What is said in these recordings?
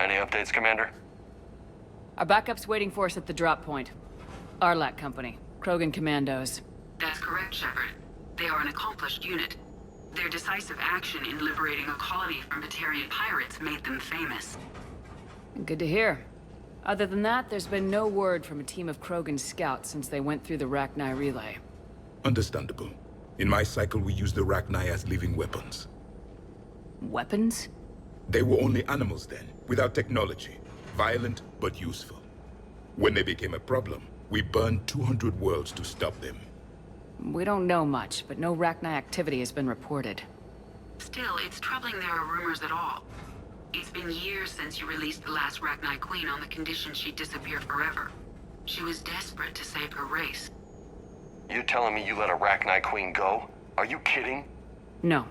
Any updates, Commander? Our backup's waiting for us at the drop point. Arlac Company, Krogan Commandos. That's correct, Shepard. They are an accomplished unit. Their decisive action in liberating a colony from Batarian pirates made them famous. Good to hear. Other than that, there's been no word from a team of Krogan scouts since they went through the Rachni relay. Understandable. In my cycle, we use the Rachni as living weapons. Weapons? They were only animals then, without technology. Violent, but useful. When they became a problem, we burned 200 worlds to stop them. We don't know much, but no Rachni activity has been reported. Still, it's troubling there are rumors at all. It's been years since you released the last Rachni Queen on the condition she'd disappear forever. She was desperate to save her race. You telling me you let a Rachni Queen go? Are you kidding? No.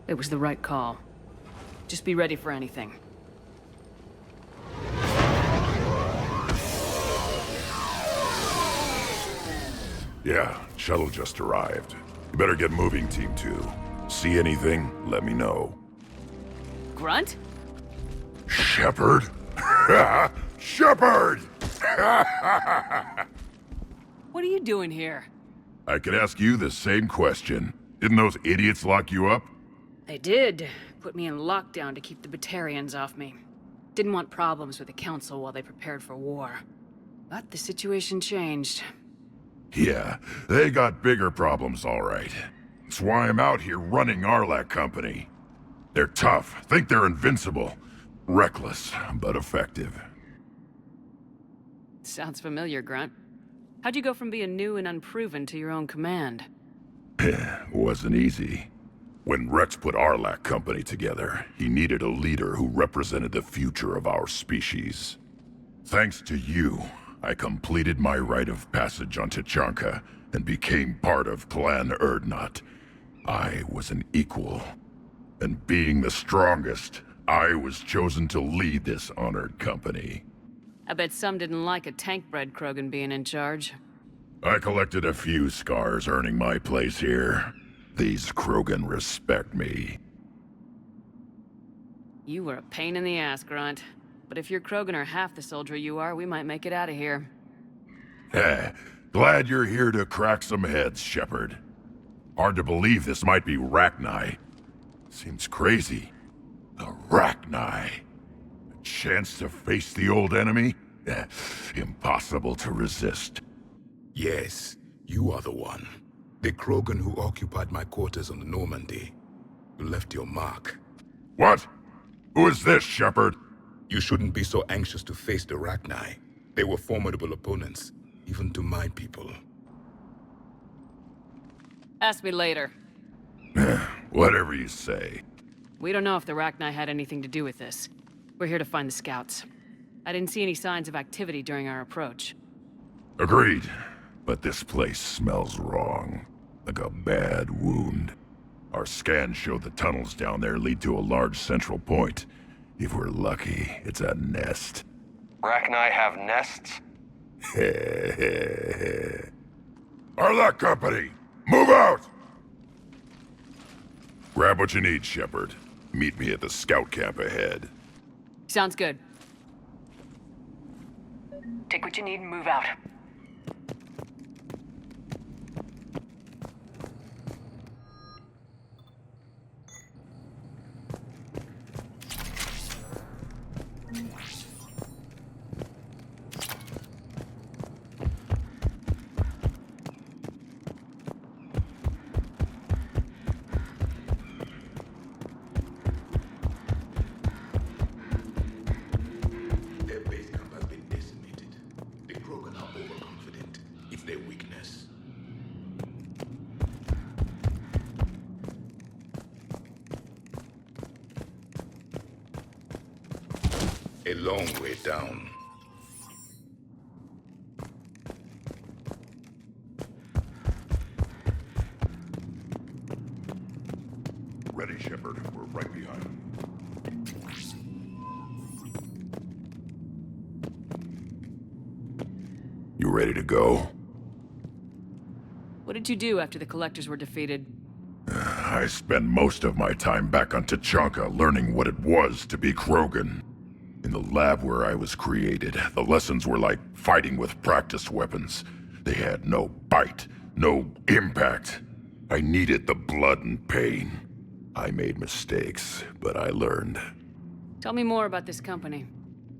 It was the right call. Just be ready for anything. Yeah, shuttle just arrived. You better get moving, Team 2. See anything, let me know. Grunt? Shepard? Shepard! What are you doing here? I could ask you the same question. Didn't those idiots lock you up? They did. Put me in lockdown to keep the Batarians off me. Didn't want problems with the Council while they prepared for war. But the situation changed. Yeah, they got bigger problems, all right. That's why I'm out here running Arlac Company. They're tough, think they're invincible. Reckless, but effective. Sounds familiar, Grunt. How'd you go from being new and unproven to your own command? Wasn't easy. When Rex put Arlac Company together, he needed a leader who represented the future of our species. Thanks to you, I completed my rite of passage on Tachanka and became part of Clan Urdnot. I was an equal. And being the strongest, I was chosen to lead this honored company. I bet some didn't like a tank-bred Krogan being in charge. I collected a few scars earning my place here. These Krogan respect me. You were a pain in the ass, Grunt. But if your Krogan are half the soldier you are, we might make it out of here. Glad you're here to crack some heads, Shepard. Hard to believe this might be Rachni. Seems crazy. The Rachni. A chance to face the old enemy? Impossible to resist. Yes, you are the one. The Krogan who occupied my quarters on the Normandy. You left your mark. What? Who is this, Shepard? You shouldn't be so anxious to face the Rachni. They were formidable opponents, even to my people. Ask me later. Whatever you say. We don't know if the Rachni had anything to do with this. We're here to find the scouts. I didn't see any signs of activity during our approach. Agreed. But this place smells wrong. Like a bad wound. Our scans show the tunnels down there lead to a large central point. If we're lucky, it's a nest. Rachni have nests? Arlac Company, move out! Grab what you need, Shepard. Meet me at the scout camp ahead. Sounds good. Take what you need and move out. Their base camp has been decimated. The Krogan are overconfident. It's their weakness. A long way down. Ready, Shepard. We're right behind. You ready to go? What did you do after the Collectors were defeated? I spent most of my time back on Tachanka learning what it was to be Krogan. In the lab where I was created, the lessons were like fighting with practice weapons. They had no bite, no impact. I needed the blood and pain. I made mistakes, but I learned. Tell me more about this company.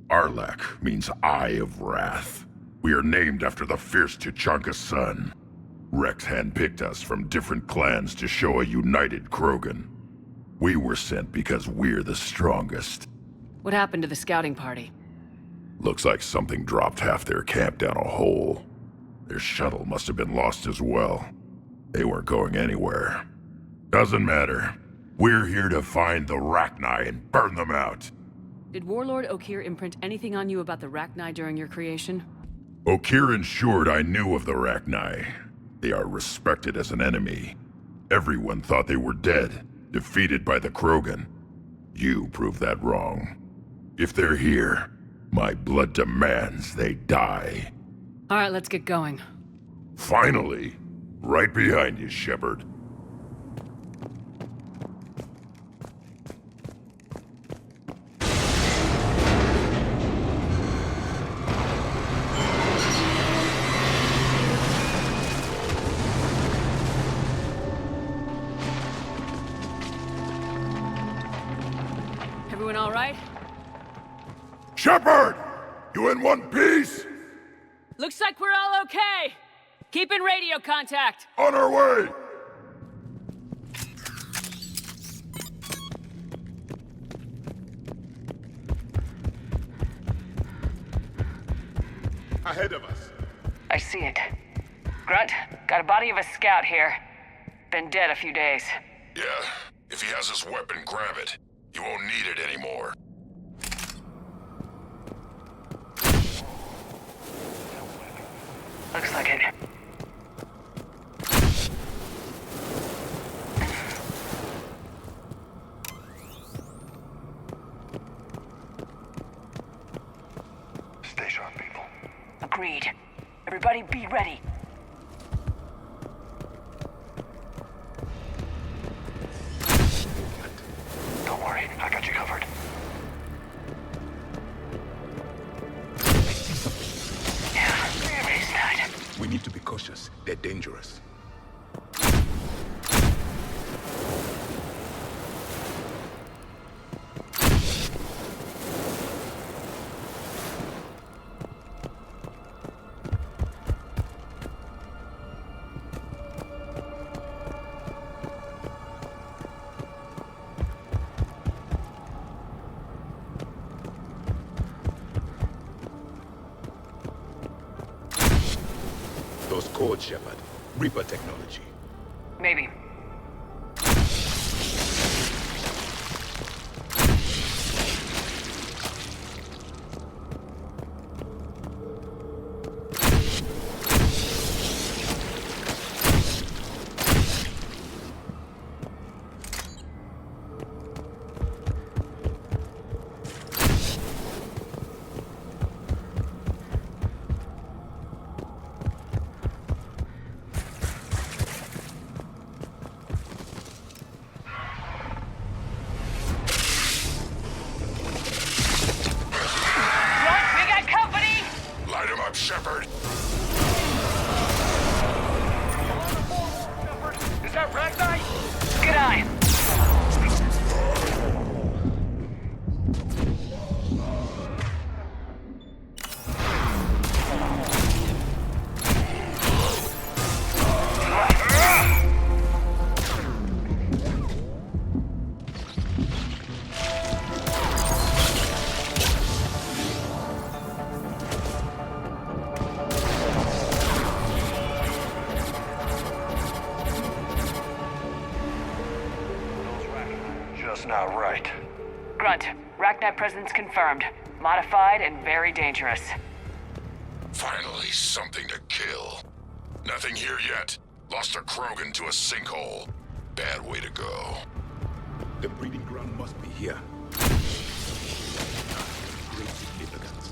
Arlac means Eye of Wrath. We are named after the fierce Tachanka sun. Rex handpicked us from different clans to show a united Krogan. We were sent because we're the strongest. What happened to the scouting party? Looks like something dropped half their camp down a hole. Their shuttle must have been lost as well. They weren't going anywhere. Doesn't matter. We're here to find the Rachni and burn them out. Did Warlord Okeer imprint anything on you about the Rachni during your creation? Okeer ensured I knew of the Rachni. They are respected as an enemy. Everyone thought they were dead, defeated by the Krogan. You proved that wrong. If they're here, my blood demands they die. All right, let's get going. Finally! Right behind you, Shepard. Everyone all right? Shepard! You in one piece? Looks like we're all okay. Keep in radio contact. On our way! Ahead of us. I see it. Grunt, got a body of a scout here. Been dead a few days. Yeah, if he has his weapon, grab it. He won't need it anymore. Looks like it. Stay sharp, people. Agreed. Everybody be ready. Don't worry, I got you covered. Yeah, what is that? We need to be cautious. They're dangerous. Those codes, Shepard. Reaper technology. Maybe. not right. Grunt, Rachni presence confirmed. Modified and very dangerous. Finally, something to kill. Nothing here yet. Lost a Krogan to a sinkhole. Bad way to go. The breeding ground must be here. Great significance.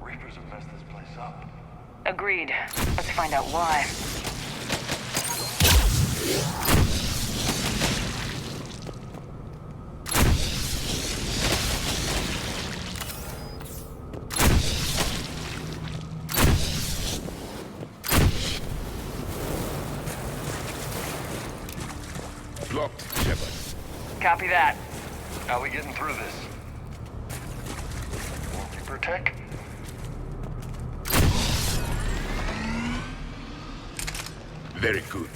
Reapers have messed this place up. Agreed. Let's find out why. Blocked, Shepard. Copy that. How we getting through this? More Reaper tech? Very good.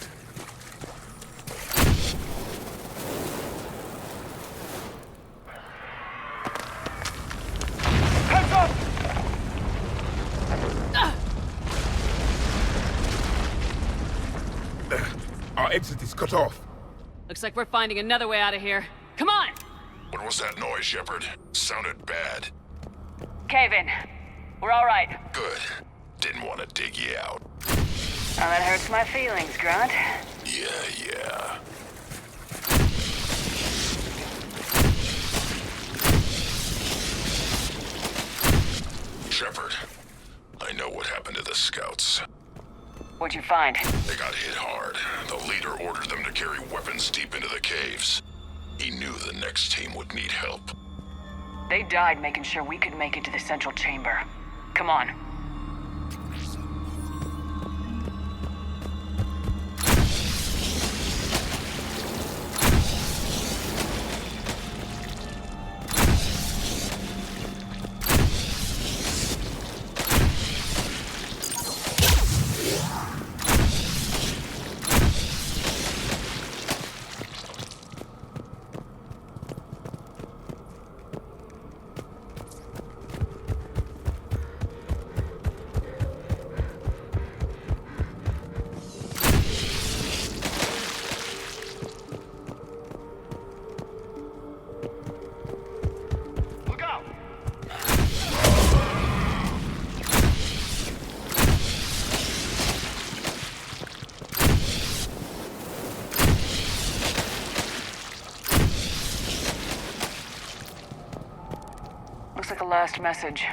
Heads up! Our exit is cut off. Looks like we're finding another way out of here. Come on! What was that noise, Shepard? Sounded bad. Cave in. We're all right. Good. Didn't want to dig you out. Oh, that hurts my feelings, Grunt. Yeah. Shepard, I know what happened to the scouts. What'd you find? They got hit hard. The leader ordered them to carry weapons deep into the caves. He knew the next team would need help. They died making sure we could make it to the central chamber. Come on. Look out! Looks like a last message.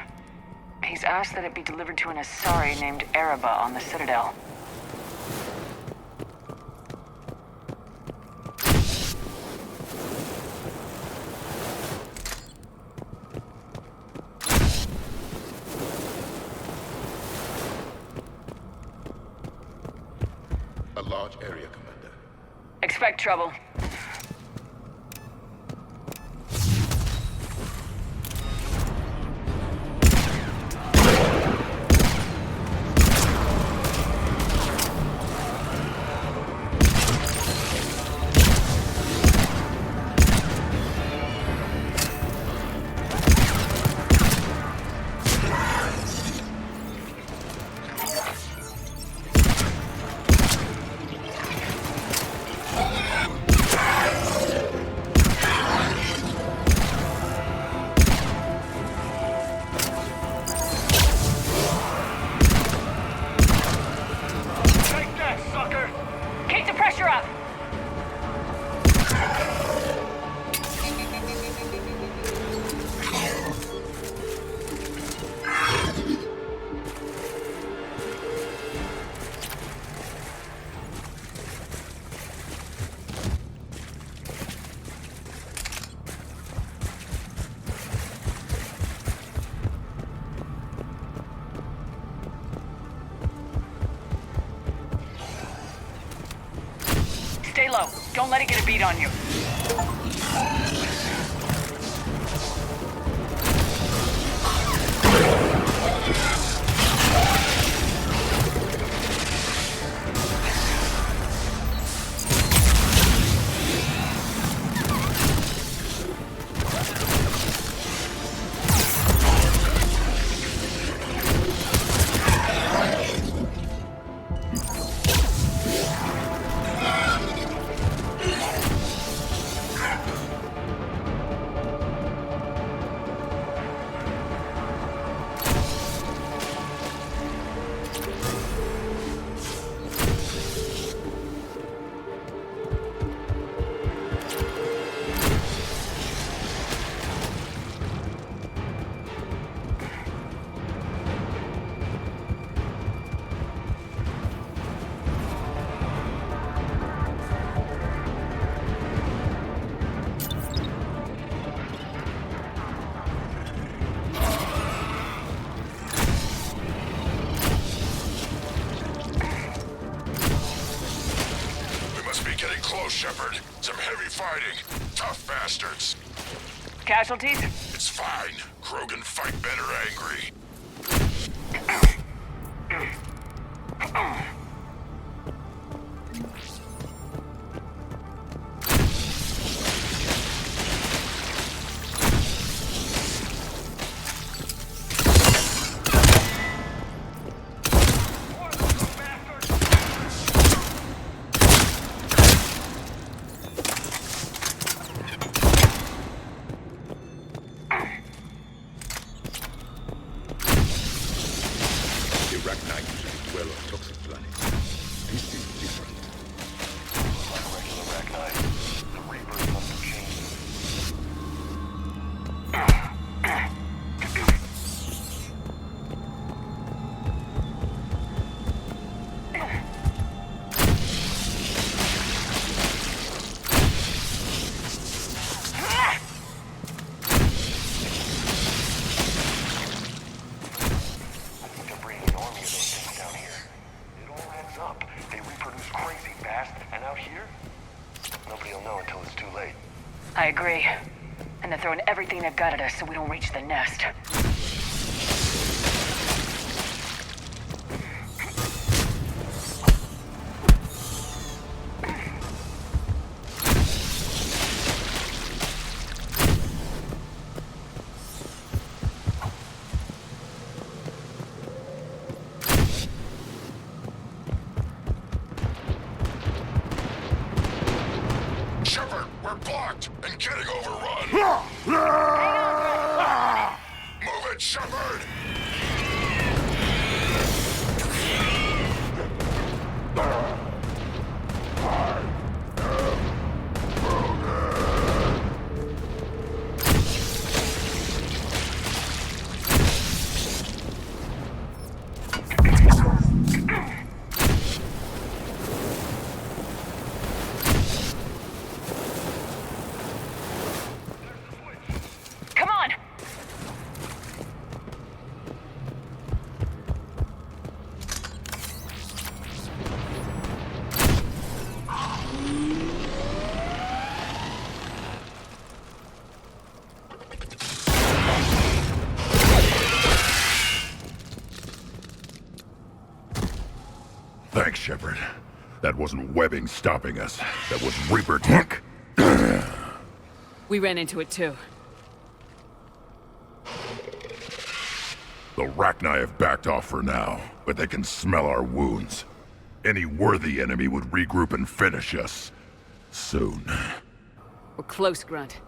He's asked that it be delivered to an Asari named Ereba on the Citadel. A large area, Commander. Expect trouble. low. Don't let it get a beat on you. Shepard. Some heavy fighting. Tough bastards. Casualties? It's fine. Krogan fight better angry. I agree. And they're throwing everything they've got at us so we don't reach the nest. Shepard, we're blocked and getting overrun. Move it, Shepard! Thanks, Shepard. That wasn't webbing stopping us. That was Reaper tech. We ran into it too. The Rachni have backed off for now, but they can smell our wounds. Any worthy enemy would regroup and finish us. Soon. We're close, Grunt.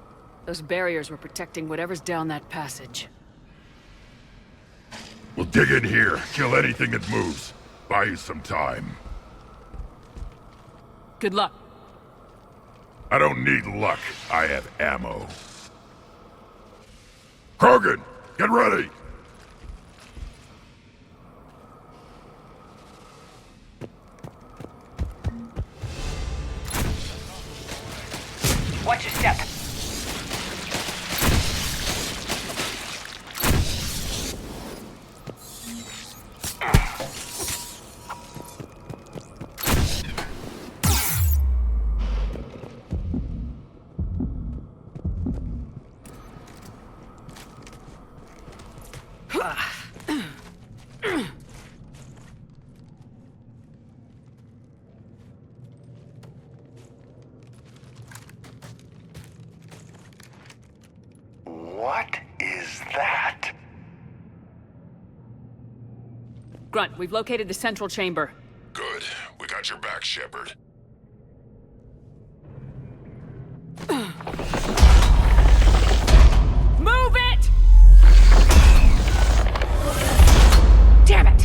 Those barriers were protecting whatever's down that passage. We'll dig in here, kill anything that moves. Buy you some time. Good luck. I don't need luck. I have ammo. Krogan, get ready! Watch your step. Grunt, we've located the central chamber. Good. We got your back, Shepard. Move it! Damn it!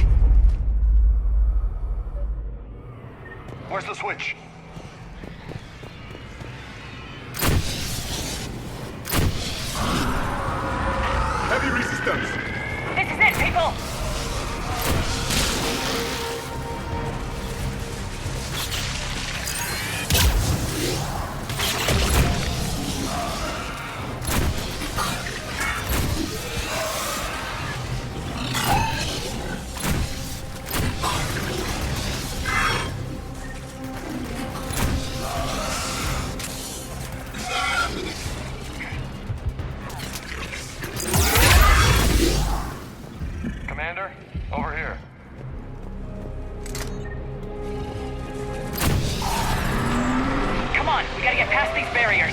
Where's the switch? Heavy resistance. This is it, people! Commander, over here. Come on, we gotta get past these barriers.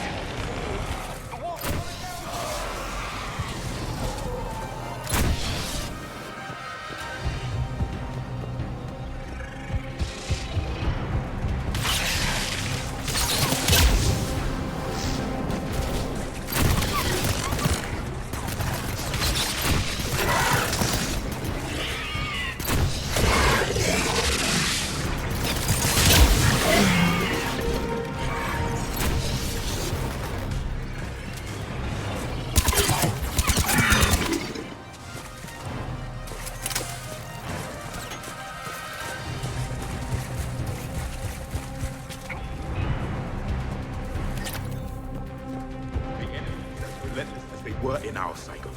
The enemy is as relentless as they were in our cycle.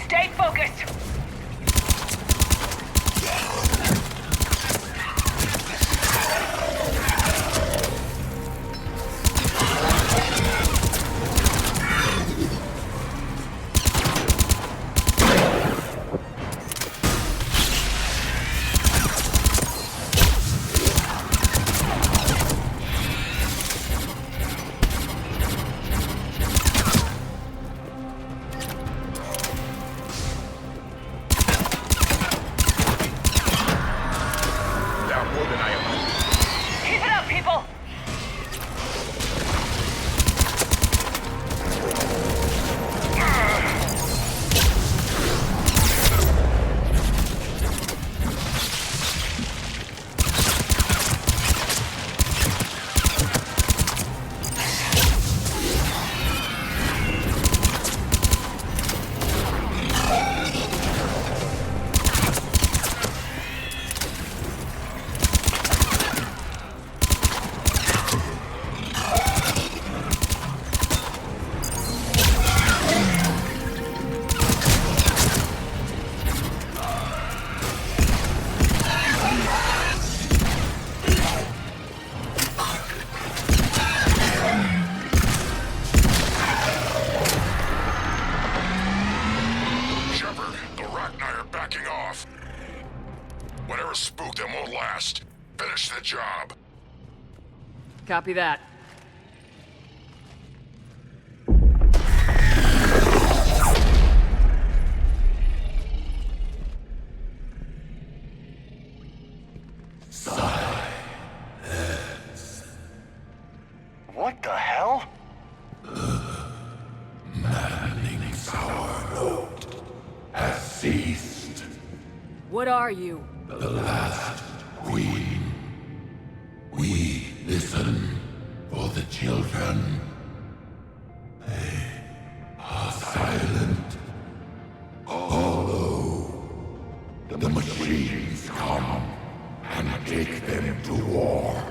Stay focused! Down more than I imagined. Keep it up, people! Shepard, the Rachni are backing off. Whatever spooked them won't last. Finish the job. Copy that. What the hell? Has ceased. What are you? The last queen. We listen for the children. They are silent. Although the machines come and take them to war,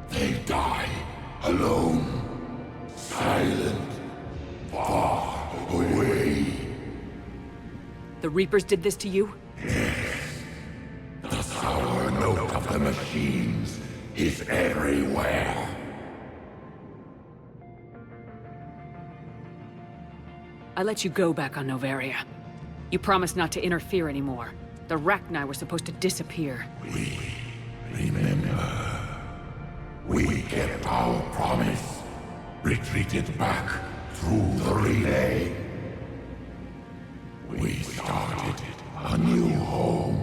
they die alone, silent, far away. The Reapers did this to you? The sour note of the machines is everywhere. I let you go back on Novaria. You promised not to interfere anymore. The Rachni were supposed to disappear. We remember. We kept our promise. Retreated back through the relay. We started a new home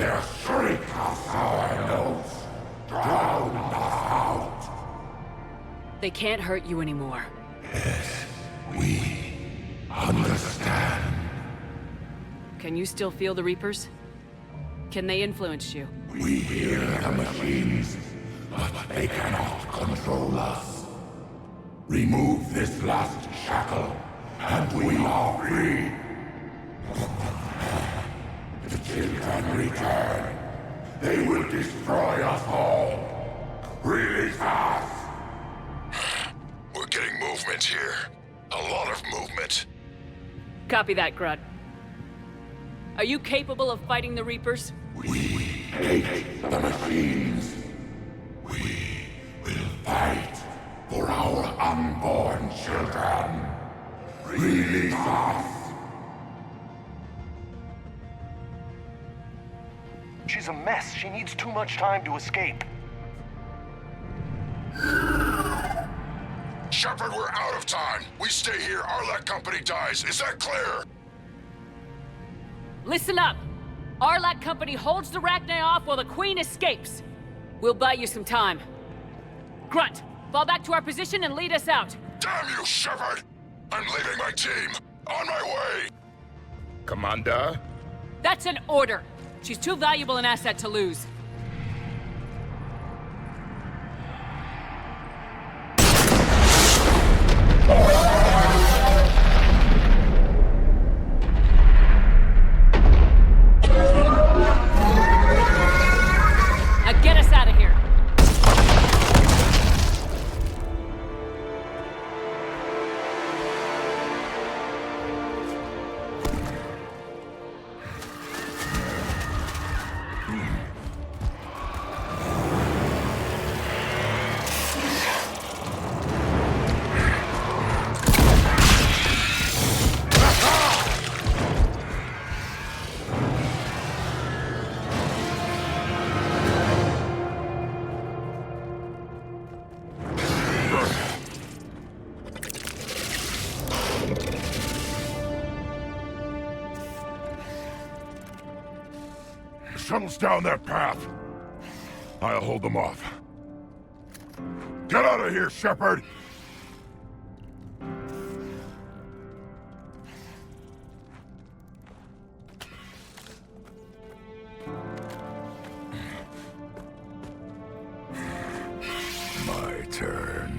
their shriek of sour notes drown us out. They can't hurt you anymore. Yes, we understand. Can you still feel the Reapers? Can they influence you? We hear the machines, but they cannot control us. Remove this last shackle, and we are free. The children return. They will destroy us all. Release us! We're getting movement here. A lot of movement. Copy that, Grunt. Are you capable of fighting the Reapers? We hate the machines. We will fight for our unborn children. Release us! She's a mess. She needs too much time to escape. Shepard, we're out of time. We stay here, Arlec Company dies. Is that clear? Listen up! Arlec Company holds the Rachni off while the Queen escapes. We'll buy you some time. Grunt, fall back to our position and lead us out. Damn you, Shepard! I'm leaving my team. On my way! Commander? That's an order. She's too valuable an asset to lose. Now get us out of here. Shuttles down that path. I'll hold them off. Get out of here, Shepard! My turn.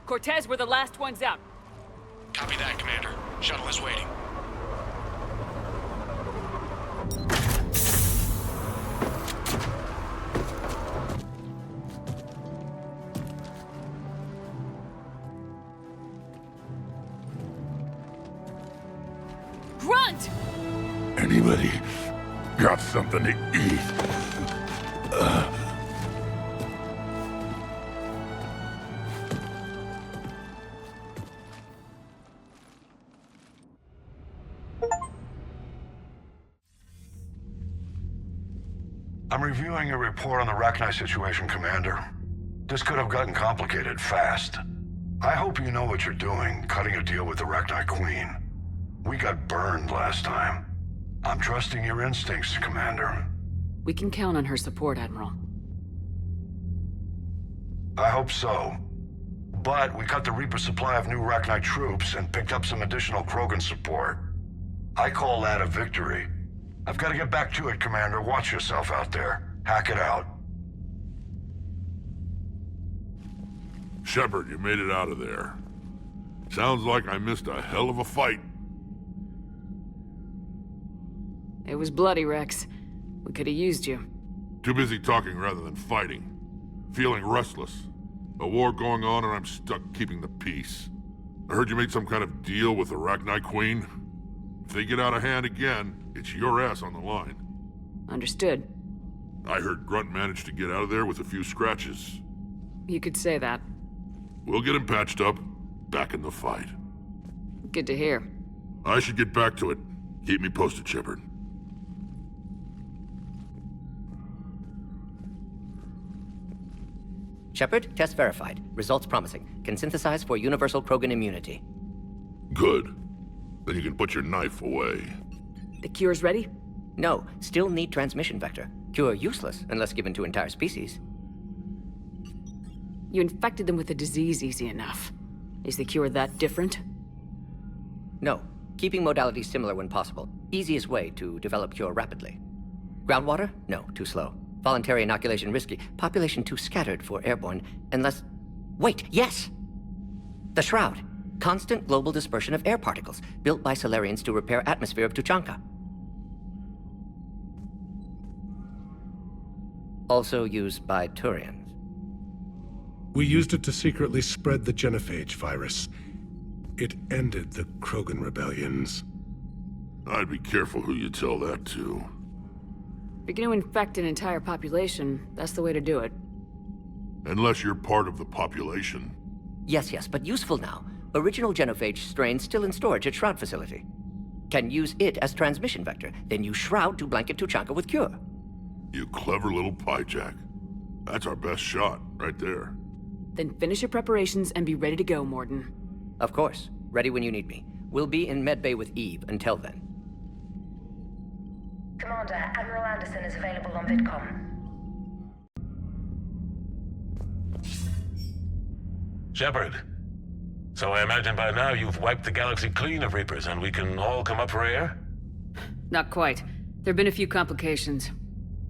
Cortez, we're the last ones out. Copy that, Commander. Shuttle is waiting. Grunt! Anybody got something to eat? I'm reviewing your report on the Rachni situation, Commander. This could have gotten complicated fast. I hope you know what you're doing, cutting a deal with the Rachni Queen. We got burned last time. I'm trusting your instincts, Commander. We can count on her support, Admiral. I hope so. But we cut the Reaper supply of new Rachni troops and picked up some additional Krogan support. I call that a victory. I've got to get back to it, Commander. Watch yourself out there. Hack it out. Shepard, you made it out of there. Sounds like I missed a hell of a fight. It was bloody, Rex. We could have used you. Too busy talking rather than fighting. Feeling restless. A war going on and I'm stuck keeping the peace. I heard you made some kind of deal with the Rachni Queen. If they get out of hand again, it's your ass on the line. Understood. I heard Grunt managed to get out of there with a few scratches. You could say that. We'll get him patched up, back in the fight. Good to hear. I should get back to it. Keep me posted, Shepard. Shepard, test verified. Results promising. Can synthesize for universal Krogan immunity. Good. Then you can put your knife away. The cure's ready? No, still need transmission vector. Cure useless unless given to entire species. You infected them with the disease easy enough. Is the cure that different? No, keeping modalities similar when possible. Easiest way to develop cure rapidly. Groundwater? No, too slow. Voluntary inoculation risky. Population too scattered for airborne, unless... Wait, yes! The Shroud. Constant global dispersion of air particles, built by Solarians to repair atmosphere of Tuchanka. Also used by Turians. We used it to secretly spread the genophage virus. It ended the Krogan rebellions. I'd be careful who you tell that to. If you're gonna infect an entire population, that's the way to do it. Unless you're part of the population. Yes, but useful now. Original genophage strain still in storage at Shroud facility. Can use it as transmission vector, then use Shroud to blanket Tuchanka with cure. You clever little pyjack. That's our best shot, right there. Then finish your preparations and be ready to go, Morden. Of course. Ready when you need me. We'll be in medbay with Eve until then. Commander, Admiral Anderson is available on VidCom. Shepard. So I imagine by now you've wiped the galaxy clean of Reapers and we can all come up for air? Not quite. There've been a few complications.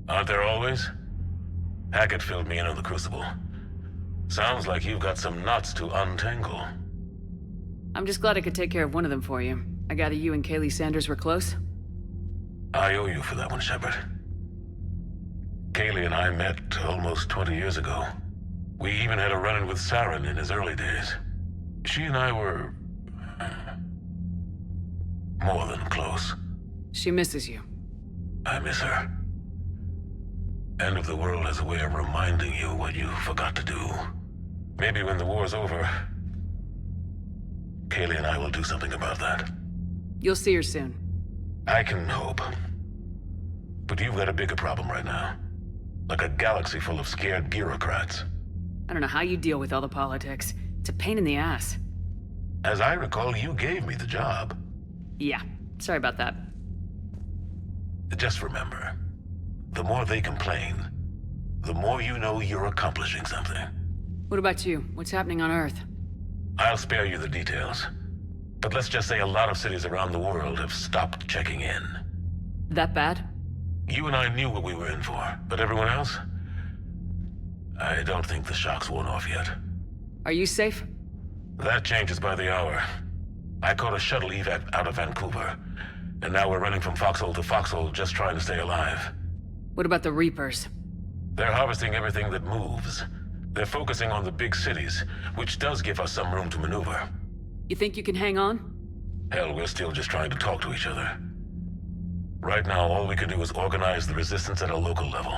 Aren't there always? Hackett filled me in on the Crucible. Sounds like you've got some knots to untangle. I'm just glad I could take care of one of them for you. I gather you and Kaylee Sanders were close? I owe you for that one, Shepard. Kaylee and I met almost 20 years ago. We even had a run-in with Saren in his early days. She and I were... more than close. She misses you. I miss her. End of the world has a way of reminding you what you forgot to do. Maybe when the war's over, Kaylee and I will do something about that. You'll see her soon. I can hope. But you've got a bigger problem right now. Like a galaxy full of scared bureaucrats. I don't know how you deal with all the politics. It's a pain in the ass. As I recall, you gave me the job. Yeah, sorry about that. Just remember, the more they complain, the more you know you're accomplishing something. What about you? What's happening on Earth? I'll spare you the details. But let's just say a lot of cities around the world have stopped checking in. That bad? You and I knew what we were in for, but everyone else? I don't think the shock's worn off yet. Are you safe? That changes by the hour. I caught a shuttle evac out of Vancouver, and now we're running from foxhole to foxhole just trying to stay alive. What about the Reapers? They're harvesting everything that moves. They're focusing on the big cities, which does give us some room to maneuver. You think you can hang on? Hell, we're still just trying to talk to each other. Right now, all we can do is organize the resistance at a local level.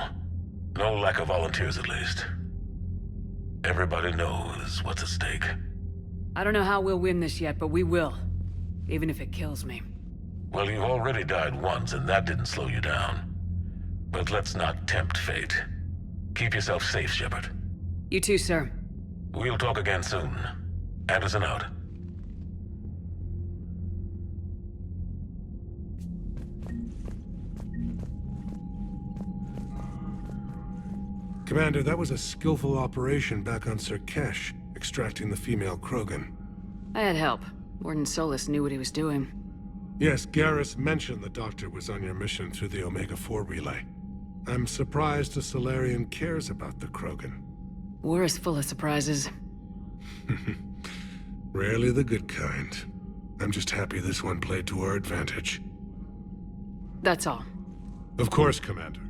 No lack of volunteers, at least. Everybody knows what's at stake. I don't know how we'll win this yet, but we will. Even if it kills me. Well, you've already died once, and that didn't slow you down. But let's not tempt fate. Keep yourself safe, Shepard. You too, sir. We'll talk again soon. Anderson out. Commander, that was a skillful operation back on Sirkesh, extracting the female Krogan. I had help. Warden Solis knew what he was doing. Yes, Garrus mentioned the Doctor was on your mission through the Omega-4 relay. I'm surprised a Solarian cares about the Krogan. War is full of surprises. Rarely the good kind. I'm just happy this one played to our advantage. That's all. Of course, Commander.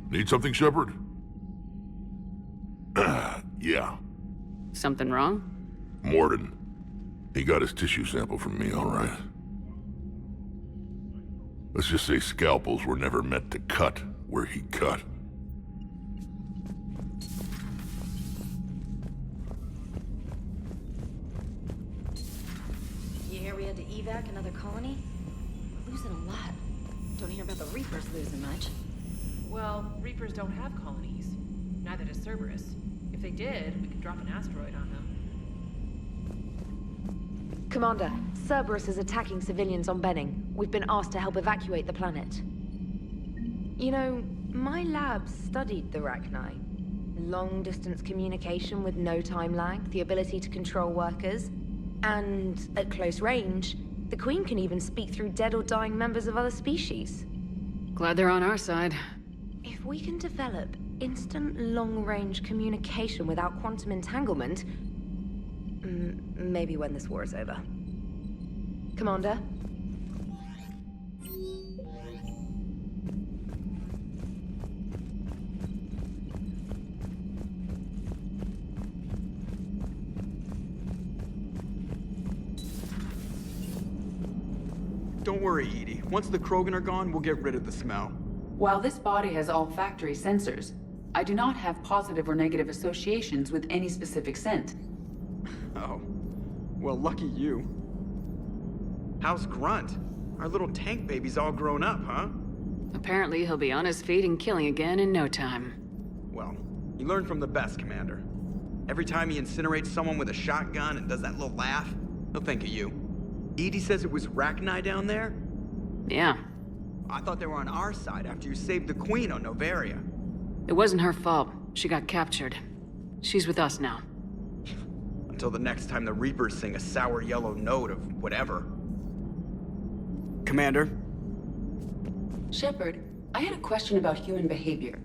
Need something, Shepard? Yeah. Something wrong? Morden. He got his tissue sample from me, all right. Let's just say scalpels were never meant to cut where he cut. You hear we had to evac another colony? We're losing a lot. Don't hear about the Reapers losing much. Well, Reapers don't have colonies. Neither does Cerberus. If they did, we could drop an asteroid on them. Commander, Cerberus is attacking civilians on Benning. We've been asked to help evacuate the planet. You know, my lab studied the Rachni. Long-distance communication with no time lag, the ability to control workers, and at close range, the Queen can even speak through dead or dying members of other species. Glad they're on our side. If we can develop instant long-range communication without quantum entanglement, maybe when this war is over. Commander? Don't worry, Edie. Once the Krogan are gone, we'll get rid of the smell. While this body has olfactory sensors, I do not have positive or negative associations with any specific scent. Oh. Well, lucky you. How's Grunt? Our little tank baby's all grown up, huh? Apparently he'll be on his feet and killing again in no time. Well, you learn from the best, Commander. Every time he incinerates someone with a shotgun and does that little laugh, he'll think of you. Edie says it was Rachni down there? Yeah. I thought they were on our side after you saved the Queen on Novaria. It wasn't her fault. She got captured. She's with us now. Until the next time the Reapers sing a sour yellow note of whatever. Commander? Shepard, I had a question about human behavior.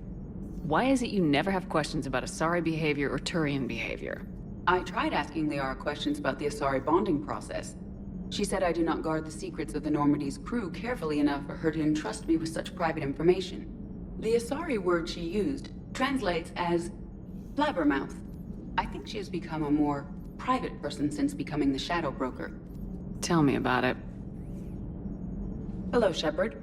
Why is it you never have questions about Asari behavior or Turian behavior? I tried asking Liara questions about the Asari bonding process. She said I do not guard the secrets of the Normandy's crew carefully enough for her to entrust me with such private information. The Asari word she used translates as blabbermouth. I think she has become a more private person since becoming the Shadow Broker. Tell me about it. Hello, Shepard.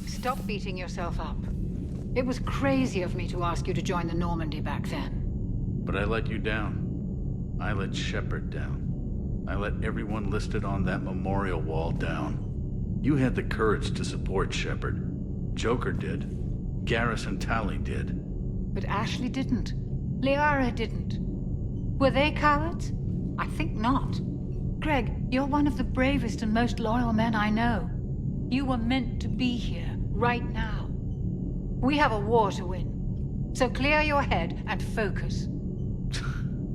Stop beating yourself up. It was crazy of me to ask you to join the Normandy back then. But I let you down. I let Shepard down. I let everyone listed on that memorial wall down. You had the courage to support Shepard. Joker did. Garrus and Tali did. But Ashley didn't. Liara didn't. Were they cowards? I think not. Greg, you're one of the bravest and most loyal men I know. You were meant to be here, right now. We have a war to win. So clear your head and focus.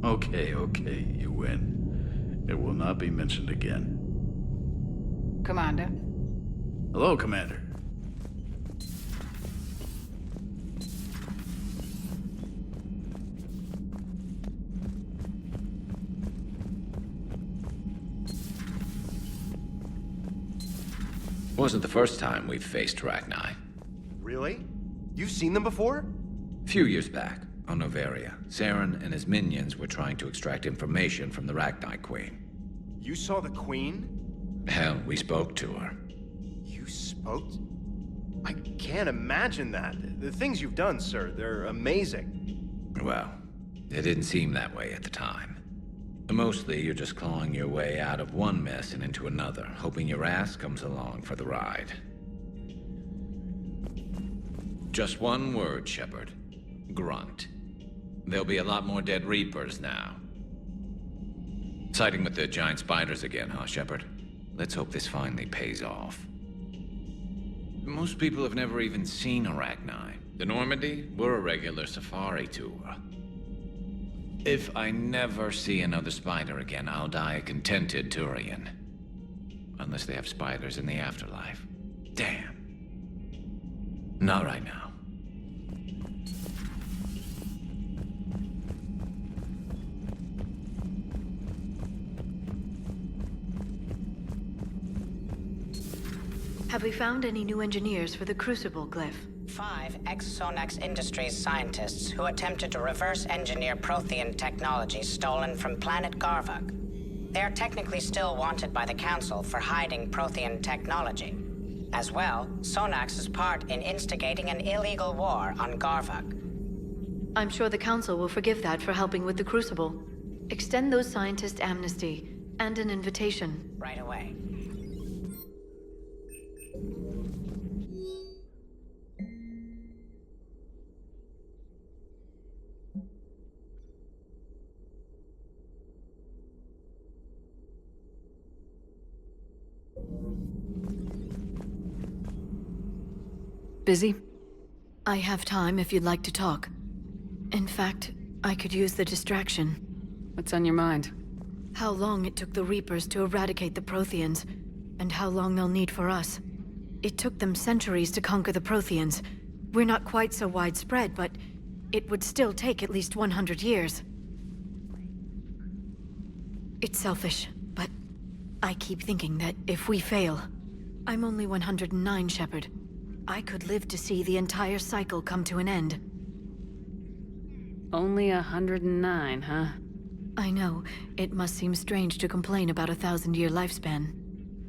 Okay, you win. It will not be mentioned again. Commander? Hello, Commander. Wasn't the first time we've faced Rachni. Really? You've seen them before? A few years back, on Novaria, Saren and his minions were trying to extract information from the Rachni Queen. You saw the Queen? Hell, we spoke to her. You spoke? I can't imagine that. The things you've done, sir, they're amazing. Well, it didn't seem that way at the time. Mostly, you're just clawing your way out of one mess and into another, hoping your ass comes along for the ride. Just one word, Shepard. Grunt. There'll be a lot more dead Reapers now. Siding with the giant spiders again, huh, Shepard? Let's hope this finally pays off. Most people have never even seen Arachni. The Normandy, we're a regular safari tour. If I never see another spider again, I'll die a contented Turian. Unless they have spiders in the afterlife. Damn. Not right now. Have we found any new engineers for the Crucible glyph? 5 ex-Sonax Industries scientists who attempted to reverse engineer Prothean technology stolen from planet Garvug. They are technically still wanted by the Council for hiding Prothean technology. As well, Sonax's part in instigating an illegal war on Garvug. I'm sure the Council will forgive that for helping with the Crucible. Extend those scientists amnesty and an invitation. Right away. Busy? I have time if you'd like to talk. In fact, I could use the distraction. What's on your mind? How long it took the Reapers to eradicate the Protheans, and how long they'll need for us. It took them centuries to conquer the Protheans. We're not quite so widespread, but it would still take at least 100 years. It's selfish, but I keep thinking that if we fail... I'm only 109, Shepard. I could live to see the entire cycle come to an end. Only 109, huh? I know. It must seem strange to complain about a 1,000-year lifespan.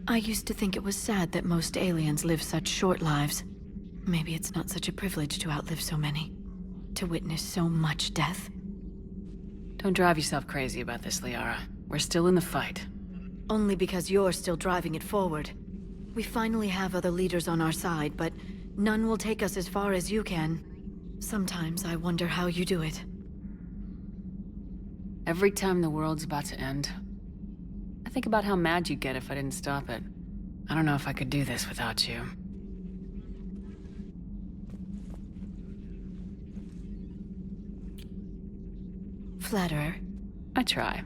I used to think it was sad that most aliens live such short lives. Maybe it's not such a privilege to outlive so many. To witness so much death. Don't drive yourself crazy about this, Liara. We're still in the fight. Only because you're still driving it forward. We finally have other leaders on our side, but none will take us as far as you can. Sometimes I wonder how you do it. Every time the world's about to end, I think about how mad you'd get if I didn't stop it. I don't know if I could do this without you. Flatterer. I try.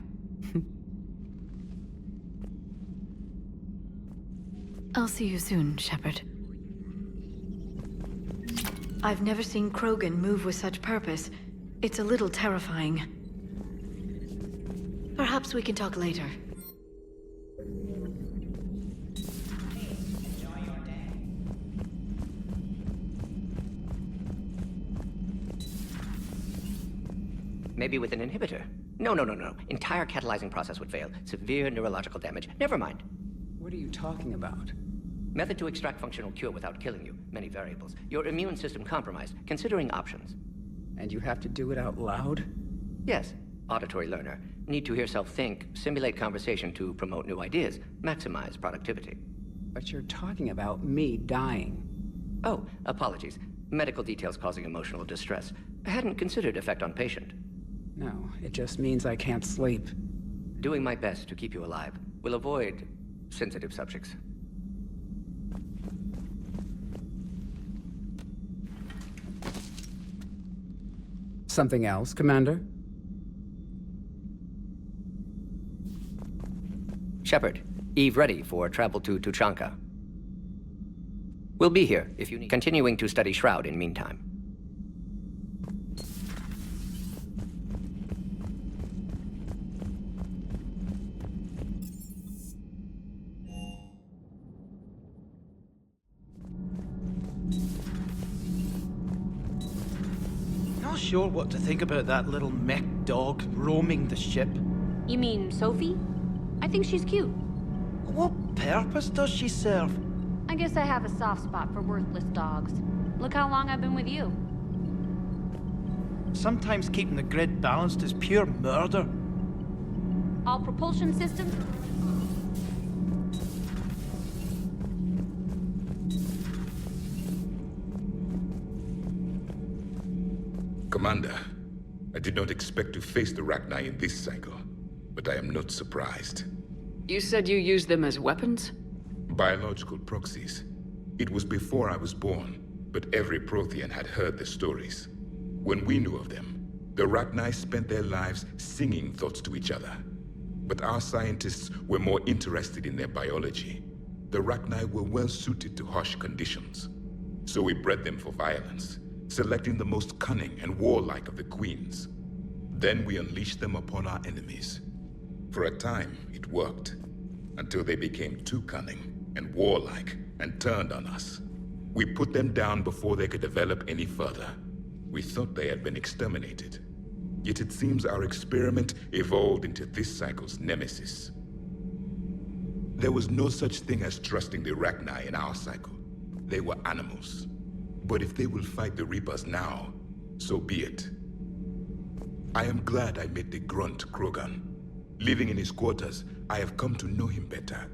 I'll see you soon, Shepard. I've never seen Krogan move with such purpose. It's a little terrifying. Perhaps we can talk later. Maybe with an inhibitor. No. Entire catalyzing process would fail. Severe neurological damage. Never mind. What are you talking about? Method to extract functional cure without killing you. Many variables. Your immune system compromised. Considering options. And you have to do it out loud? Yes. Auditory learner. Need to hear self think, simulate conversation to promote new ideas, maximize productivity. But you're talking about me dying. Oh, apologies. Medical details causing emotional distress. Hadn't considered effect on patient. No, it just means I can't sleep. Doing my best to keep you alive. Will avoid sensitive subjects. Something else, Commander? Shepard, Eve ready for travel to Tuchanka. We'll be here if you need. Continuing to study Shroud in meantime. Not sure what to think about that little mech dog roaming the ship. You mean Sophie? I think she's cute. What purpose does she serve? I guess I have a soft spot for worthless dogs. Look how long I've been with you. Sometimes keeping the grid balanced is pure murder. All propulsion systems? Commander, I did not expect to face the Rachni in this cycle, but I am not surprised. You said you used them as weapons? Biological proxies. It was before I was born, but every Prothean had heard the stories. When we knew of them, the Rachni spent their lives singing thoughts to each other. But our scientists were more interested in their biology. The Rachni were well suited to harsh conditions. So we bred them for violence, selecting the most cunning and warlike of the queens. Then we unleashed them upon our enemies. For a time, it worked, until they became too cunning and warlike and turned on us. We put them down before they could develop any further. We thought they had been exterminated. Yet it seems our experiment evolved into this cycle's nemesis. There was no such thing as trusting the Rachni in our cycle. They were animals. But if they will fight the Reapers now, so be it. I am glad I met the grunt Krogan. Living in his quarters, I have come to know him better.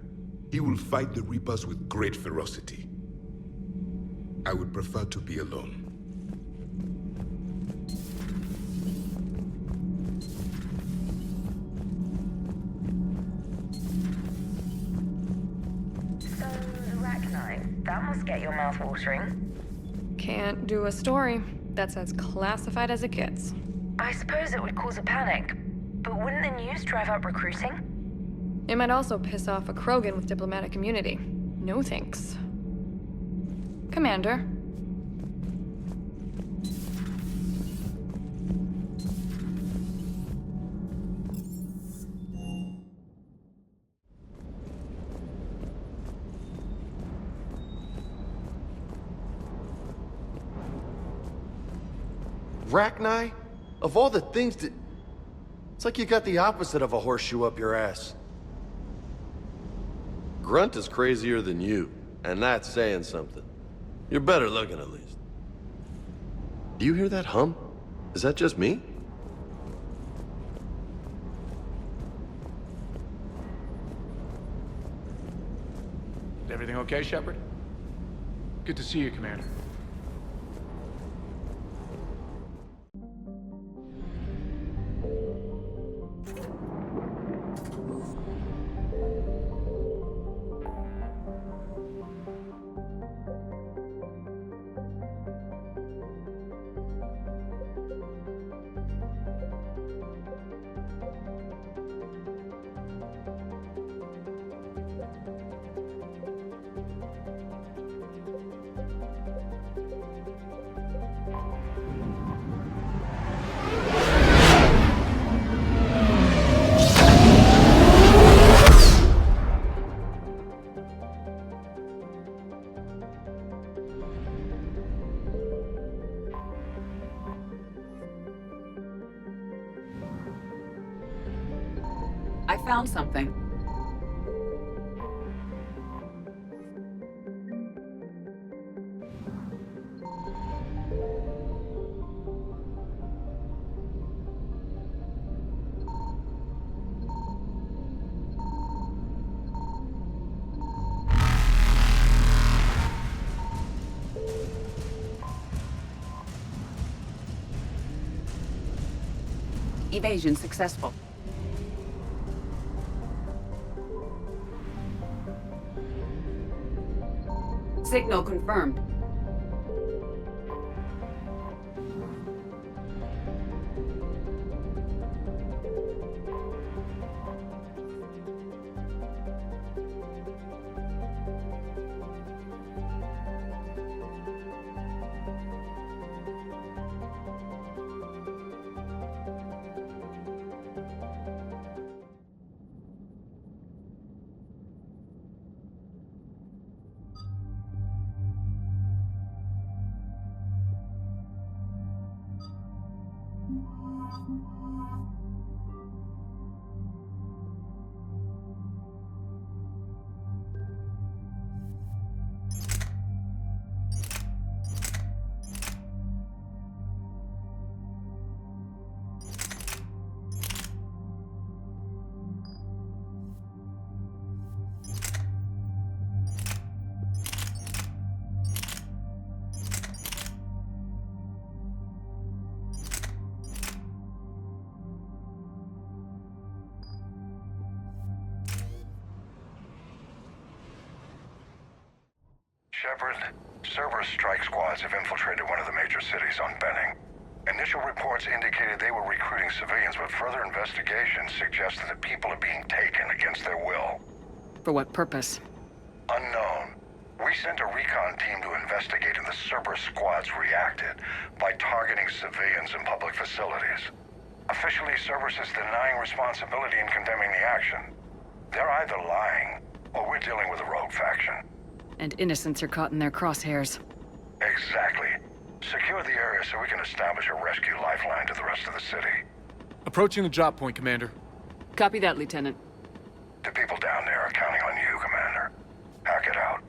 He will fight the Reapers with great ferocity. I would prefer to be alone. So, Rachni, that must get your mouth watering. Can't do a story. That's as classified as it gets. I suppose it would cause a panic, but wouldn't the news drive up recruiting? It might also piss off a Krogan with diplomatic immunity. No thanks. Commander. Rachni? Of all the things that... It's like you got the opposite of a horseshoe up your ass. Grunt is crazier than you, and that's saying something. You're better looking, at least. Do you hear that hum? Is that just me? Everything okay, Shepard? Good to see you, Commander. I found something. Evasion successful. Signal confirmed. Shepard. Cerberus strike squads have infiltrated one of the major cities on Benning. Initial reports indicated they were recruiting civilians, but further investigation suggested that people are being taken against their will. For what purpose? Unknown. We sent a recon team to investigate, and the Cerberus squads reacted by targeting civilians in public facilities. Officially, Cerberus is denying responsibility and condemning the action. They're either lying, or we're dealing with a rogue faction. And innocents are caught in their crosshairs. Exactly. Secure the area so we can establish a rescue lifeline to the rest of the city. Approaching the drop point, Commander. Copy that, Lieutenant. The people down there are counting on you, Commander. Hack it out.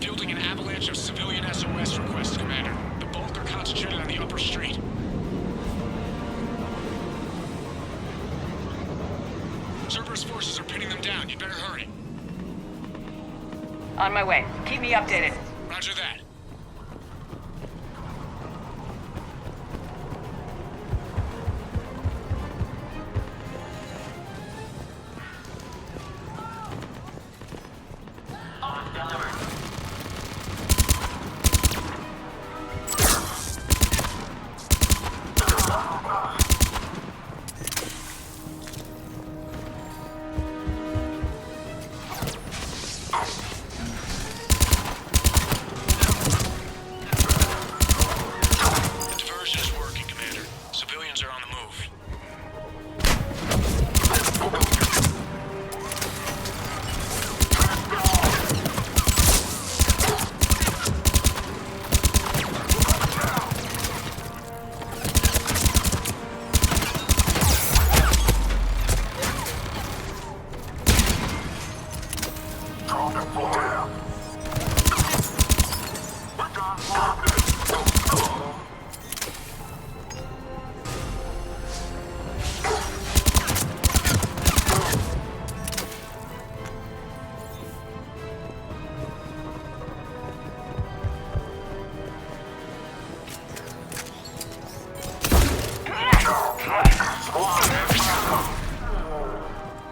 Fielding an avalanche of civilian SOS requests, Commander. The bulk are concentrated on the upper street. Cerberus forces are pinning them down. You'd better hurry. On my way. Keep me updated. Roger that.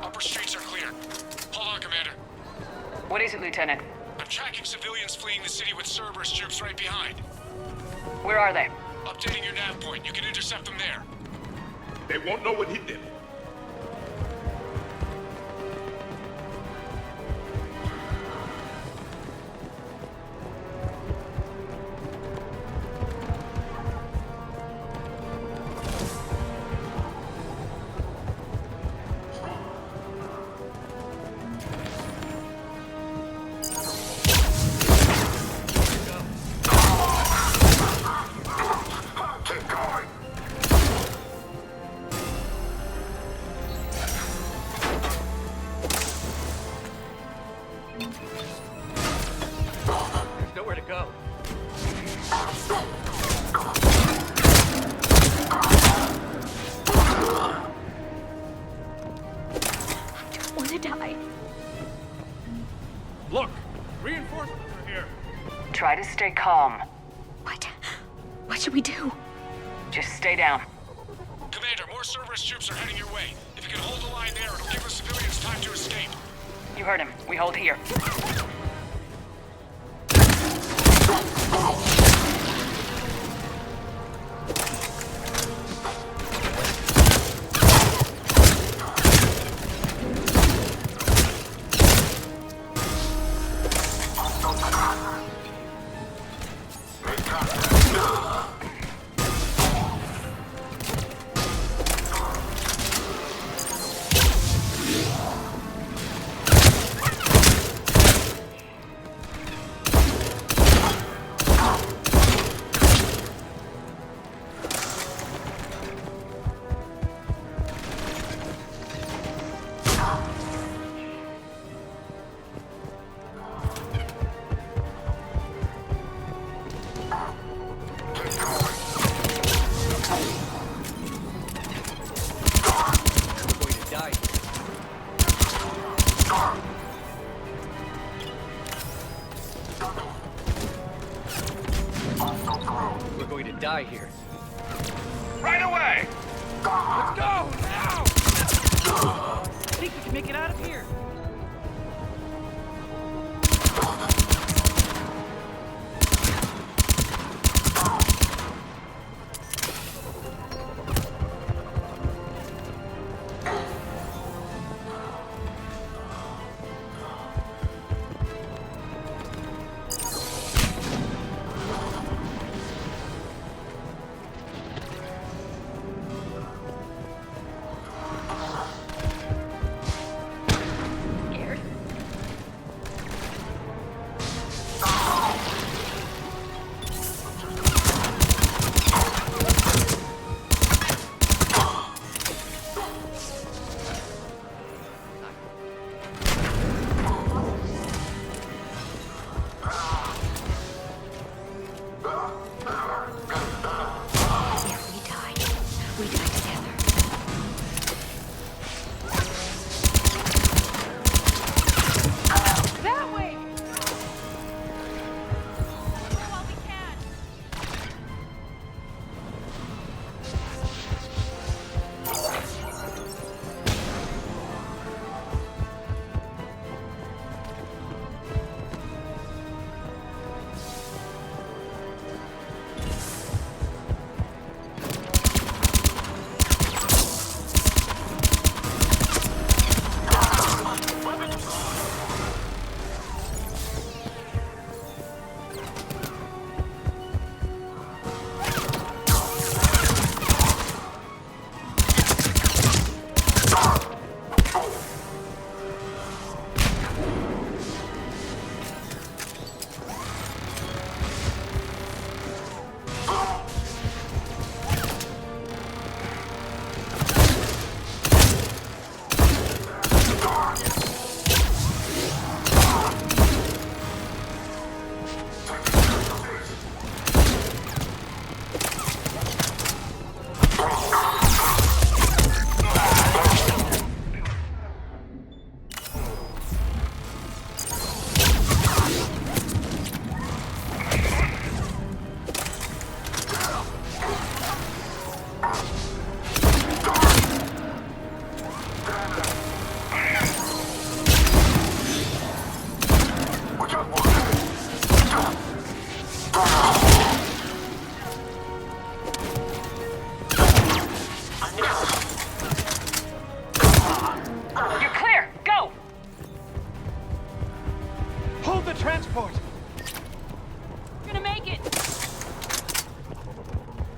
Upper streets are clear. Hold on, Commander. What is it, Lieutenant? I'm tracking civilians fleeing the city with Cerberus troops right behind. Where are they? Updating your nav point. You can intercept them there. They won't know what hit them. There's nowhere to go. I don't want to die. Look! Reinforcements are here! Try to stay calm. What should we do? Just stay down. Commander, more Cerberus troops are heading your way. If you can hold the line there, it'll give the civilians time to escape. You heard him. We hold here. We're going to die here. Right away! Let's go! Now! think we can make it out of here? transport! We're gonna make it!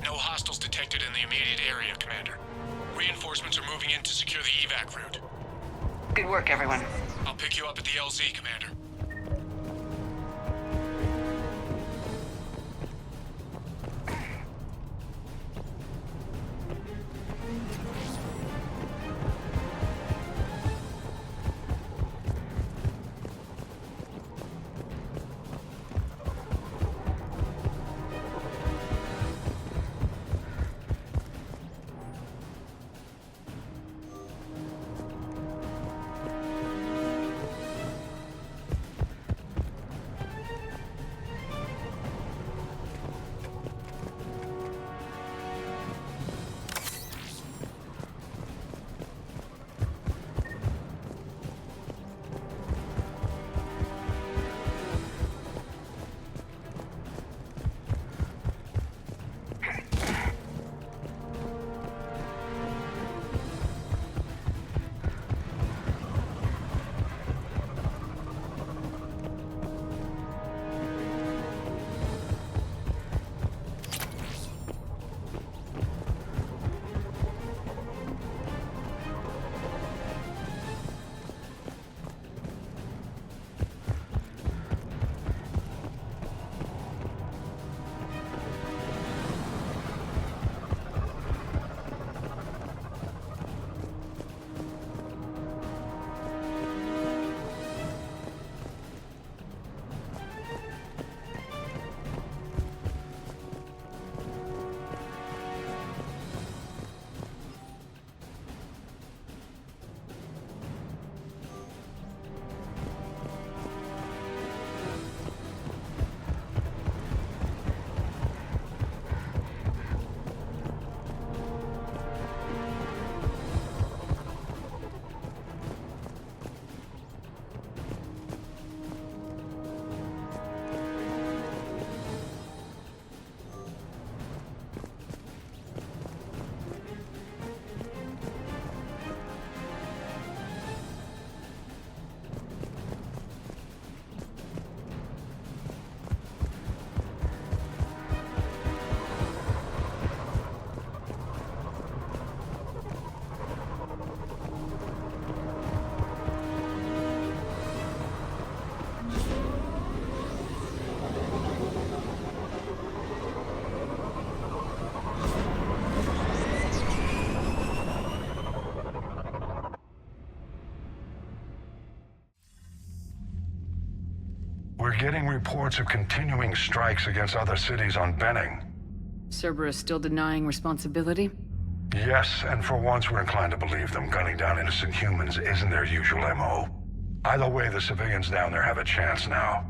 No hostiles detected in the immediate area, Commander. Reinforcements are moving in to secure the evac route. Good work, everyone. I'll pick you up at the LZ, Commander. We're getting reports of continuing strikes against other cities on Benning. Cerberus still denying responsibility? Yes, and for once we're inclined to believe them. Gunning down innocent humans isn't their usual MO. Either way, the civilians down there have a chance now.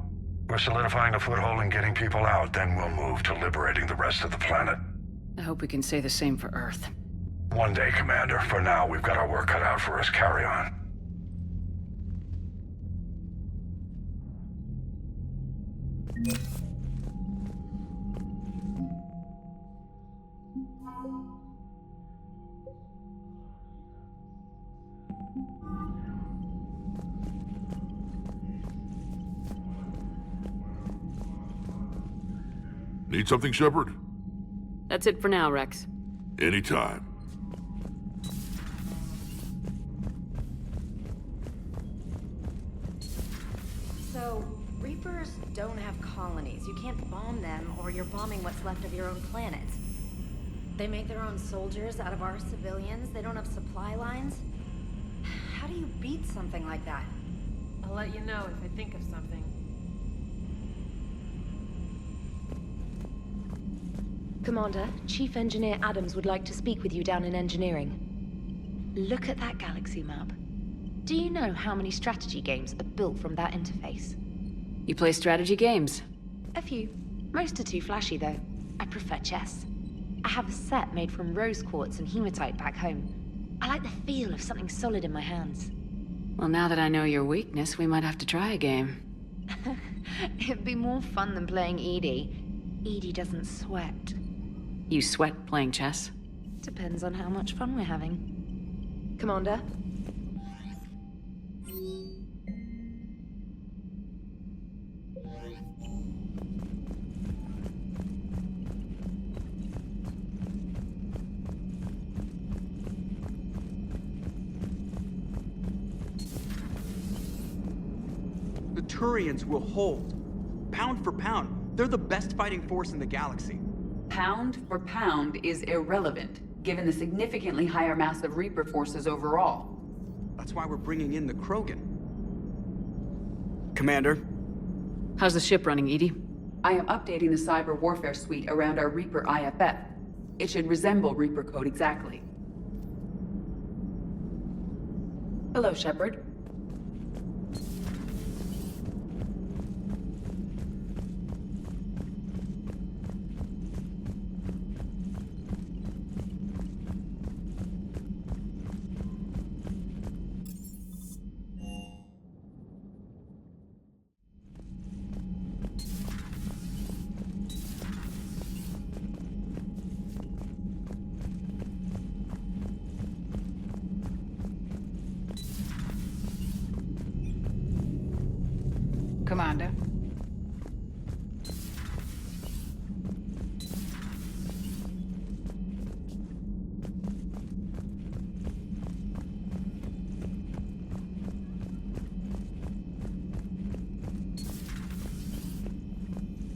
We're solidifying a foothold and getting people out, then we'll move to liberating the rest of the planet. I hope we can say the same for Earth. One day, Commander. For now, we've got our work cut out for us. Carry on. Need something, Shepard? That's it for now, Rex. Anytime. So, Reapers don't have colonies. You can't bomb them, or you're bombing what's left of your own planet. They make their own soldiers out of our civilians. They don't have supply lines. How do you beat something like that? I'll let you know if I think of something. Commander, Chief Engineer Adams would like to speak with you down in engineering. Look at that galaxy map. Do you know how many strategy games are built from that interface? You play strategy games? A few. Most are too flashy, though. I prefer chess. I have a set made from rose quartz and hematite back home. I like the feel of something solid in my hands. Well, now that I know your weakness, we might have to try a game. It'd be more fun than playing Edie. Edie doesn't sweat. You sweat playing chess? Depends on how much fun we're having. Commander? The Turians will hold. Pound for pound, they're the best fighting force in the galaxy. Pound for pound is irrelevant, given the significantly higher mass of Reaper forces overall. That's why we're bringing in the Krogan. Commander? How's the ship running, Edie? I am updating the cyber warfare suite around our Reaper IFF. It should resemble Reaper code exactly. Hello, Shepard. Commander.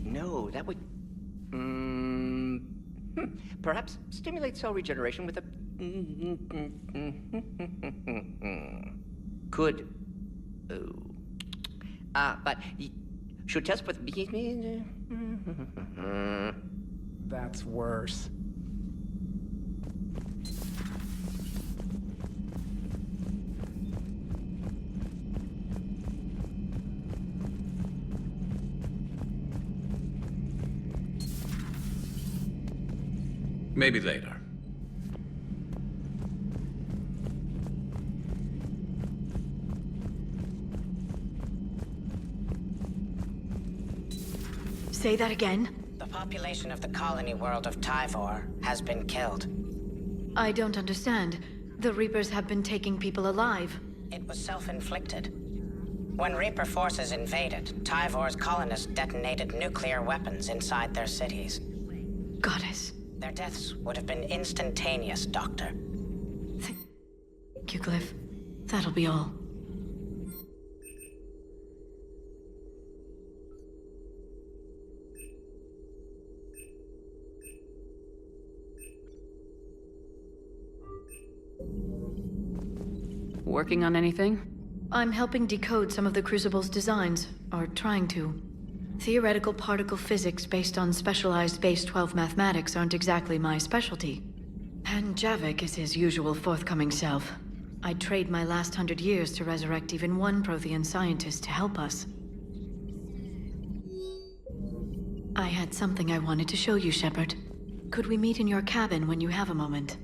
No, that would... Perhaps stimulate cell regeneration with a... Could... but should test with... That's worse. Maybe later. Say that again? The population of the colony world of Tyvor has been killed. I don't understand. The Reapers have been taking people alive. It was self-inflicted. When Reaper forces invaded, Tyvor's colonists detonated nuclear weapons inside their cities. Goddess. Their deaths would have been instantaneous, Doctor. Thank you, Glyph. That'll be all. Working on anything? I'm helping decode some of the Crucible's designs, or trying to. Theoretical particle physics based on specialized base 12 mathematics aren't exactly my specialty. And Javik is his usual forthcoming self. I'd trade my last 100 years to resurrect even one Prothean scientist to help us. I had something I wanted to show you, Shepard. Could we meet in your cabin when you have a moment?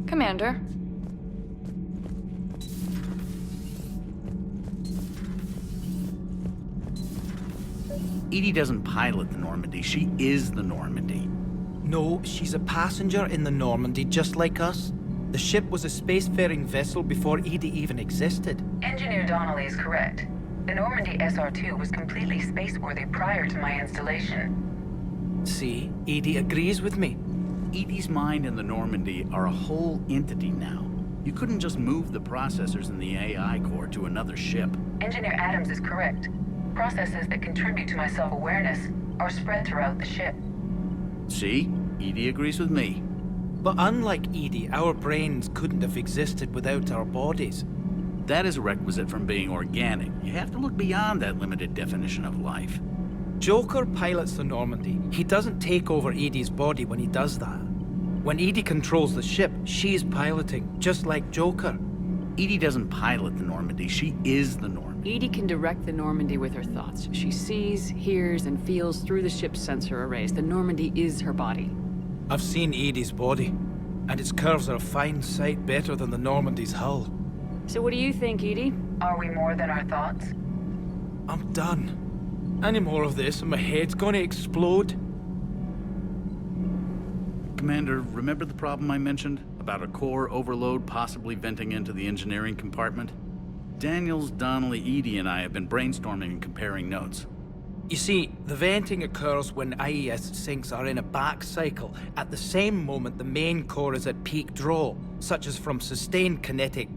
Commander. Edie doesn't pilot the Normandy, she is the Normandy. No, she's a passenger in the Normandy, just like us. The ship was a spacefaring vessel before Edie even existed. Engineer Donnelly is correct. The Normandy SR-2 was completely spaceworthy prior to my installation. See, Edie agrees with me. Edie's mind and the Normandy are a whole entity now. You couldn't just move the processors in the AI core to another ship. Engineer Adams is correct. Processes that contribute to my self-awareness are spread throughout the ship. See? Edie agrees with me. But unlike Edie, our brains couldn't have existed without our bodies. That is a requisite from being organic. You have to look beyond that limited definition of life. Joker pilots the Normandy. He doesn't take over Edie's body when he does that. When Edie controls the ship, she's piloting, just like Joker. Edie doesn't pilot the Normandy, she is the Normandy. Edie can direct the Normandy with her thoughts. She sees, hears, and feels through the ship's sensor arrays. The Normandy is her body. I've seen Edie's body, and its curves are a fine sight better than the Normandy's hull. So what do you think, Edie? Are we more than our thoughts? I'm done. Any more of this and my head's gonna explode. Commander, remember the problem I mentioned? About a core overload possibly venting into the engineering compartment? Daniels, Donnelly, Edie, and I have been brainstorming and comparing notes. You see, the venting occurs when IES sinks are in a back cycle at the same moment the main core is at peak draw, such as from sustained kinetic.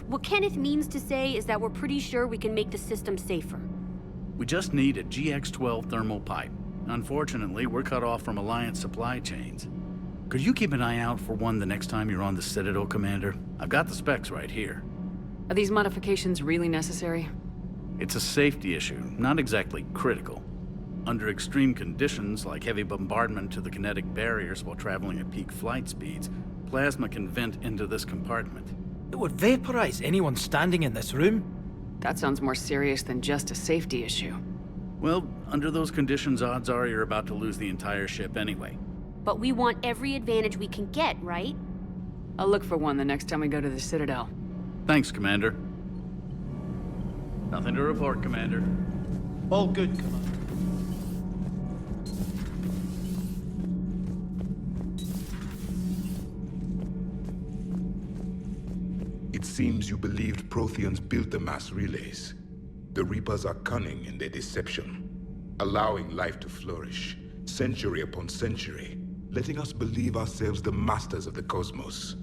What Kenneth means to say is that we're pretty sure we can make the system safer. We just need a GX-12 thermal pipe. Unfortunately, we're cut off from Alliance supply chains. Could you keep an eye out for one the next time you're on the Citadel, Commander? I've got the specs right here. Are these modifications really necessary? It's a safety issue, not exactly critical. Under extreme conditions, like heavy bombardment to the kinetic barriers while traveling at peak flight speeds, plasma can vent into this compartment. It would vaporize anyone standing in this room. That sounds more serious than just a safety issue. Well, under those conditions, odds are you're about to lose the entire ship anyway. But we want every advantage we can get, right? I'll look for one the next time we go to the Citadel. Thanks, Commander. Nothing to report, Commander. All good, Commander. It seems you believed Protheans built the mass relays. The Reapers are cunning in their deception, allowing life to flourish, century upon century, letting us believe ourselves the masters of the cosmos.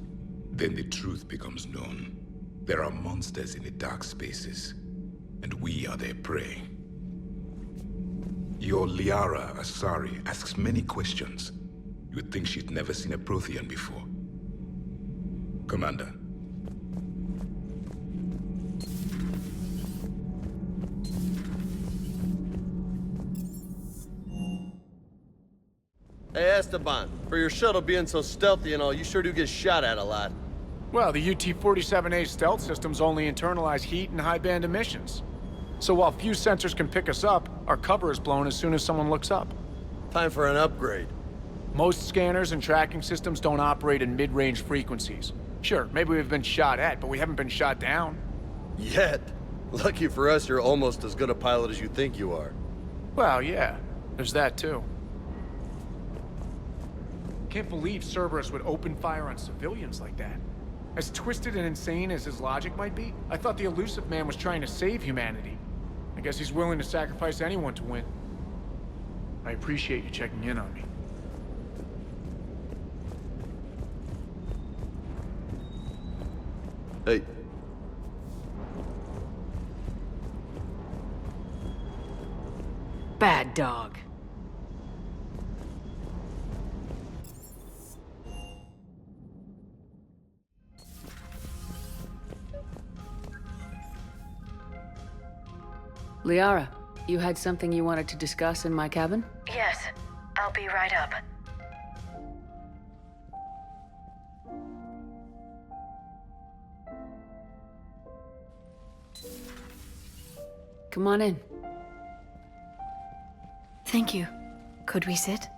Then the truth becomes known. There are monsters in the dark spaces, and we are their prey. Your Liara Asari asks many questions. You would think she'd never seen a Prothean before. Commander. Hey, Esteban, for your shuttle being so stealthy and all, you sure do get shot at a lot. Well, the UT-47A stealth systems only internalize heat and high-band emissions. So while few sensors can pick us up, our cover is blown as soon as someone looks up. Time for an upgrade. Most scanners and tracking systems don't operate in mid-range frequencies. Sure, maybe we've been shot at, but we haven't been shot down. Yet. Lucky for us, you're almost as good a pilot as you think you are. Well, yeah. There's that, too. Can't believe Cerberus would open fire on civilians like that. As twisted and insane as his logic might be, I thought the elusive man was trying to save humanity. I guess he's willing to sacrifice anyone to win. I appreciate you checking in on me. Hey. Bad dog. Liara, you had something you wanted to discuss in my cabin? Yes, I'll be right up. Come on in. Thank you. Could we sit?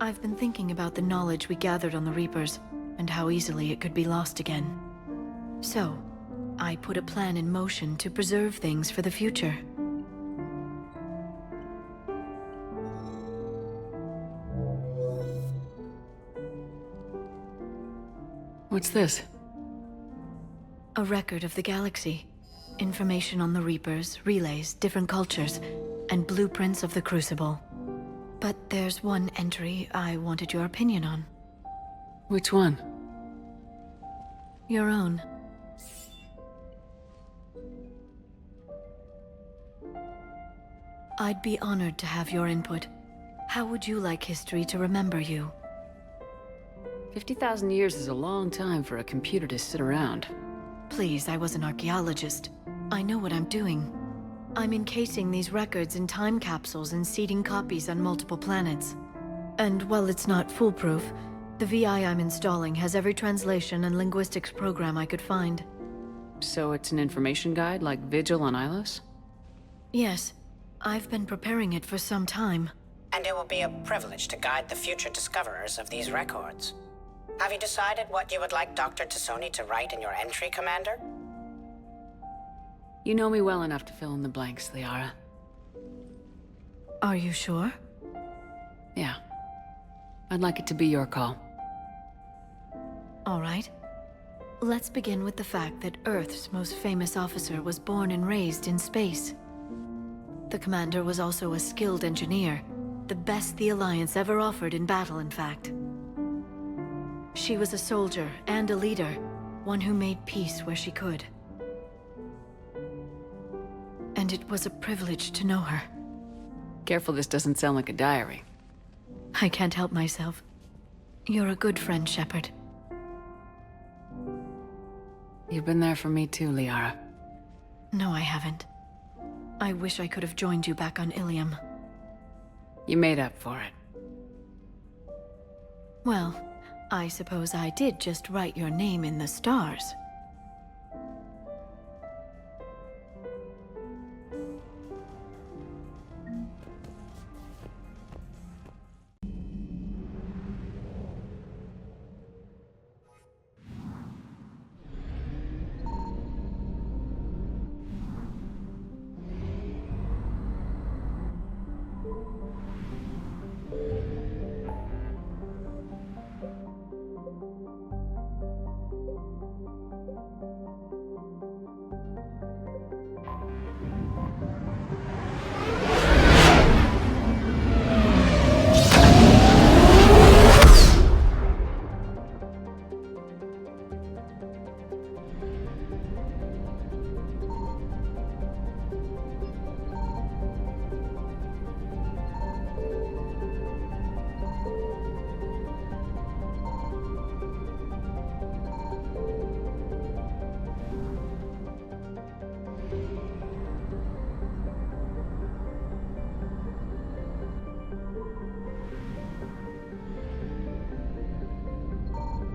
I've been thinking about the knowledge we gathered on the Reapers, and how easily it could be lost again. So, I put a plan in motion to preserve things for the future. What's this? A record of the galaxy. Information on the Reapers, relays, different cultures, and blueprints of the Crucible. But there's one entry I wanted your opinion on. Which one? Your own. I'd be honored to have your input. How would you like history to remember you? 50,000 years is a long time for a computer to sit around. Please, I was an archaeologist. I know what I'm doing. I'm encasing these records in time capsules and seeding copies on multiple planets. And while it's not foolproof, the VI I'm installing has every translation and linguistics program I could find. So it's an information guide like Vigil on Ilos? Yes. I've been preparing it for some time. And it will be a privilege to guide the future discoverers of these records. Have you decided what you would like Dr. Tassoni to write in your entry, Commander? You know me well enough to fill in the blanks, Liara. Are you sure? Yeah. I'd like it to be your call. All right. Let's begin with the fact that Earth's most famous officer was born and raised in space. The commander was also a skilled engineer, the best the Alliance ever offered in battle, in fact. She was a soldier and a leader, one who made peace where she could. And it was a privilege to know her. Careful this doesn't sound like a diary. I can't help myself. You're a good friend, Shepard. You've been there for me too, Liara. No, I haven't. I wish I could have joined you back on Ilium. You made up for it. Well, I suppose I did just write your name in the stars.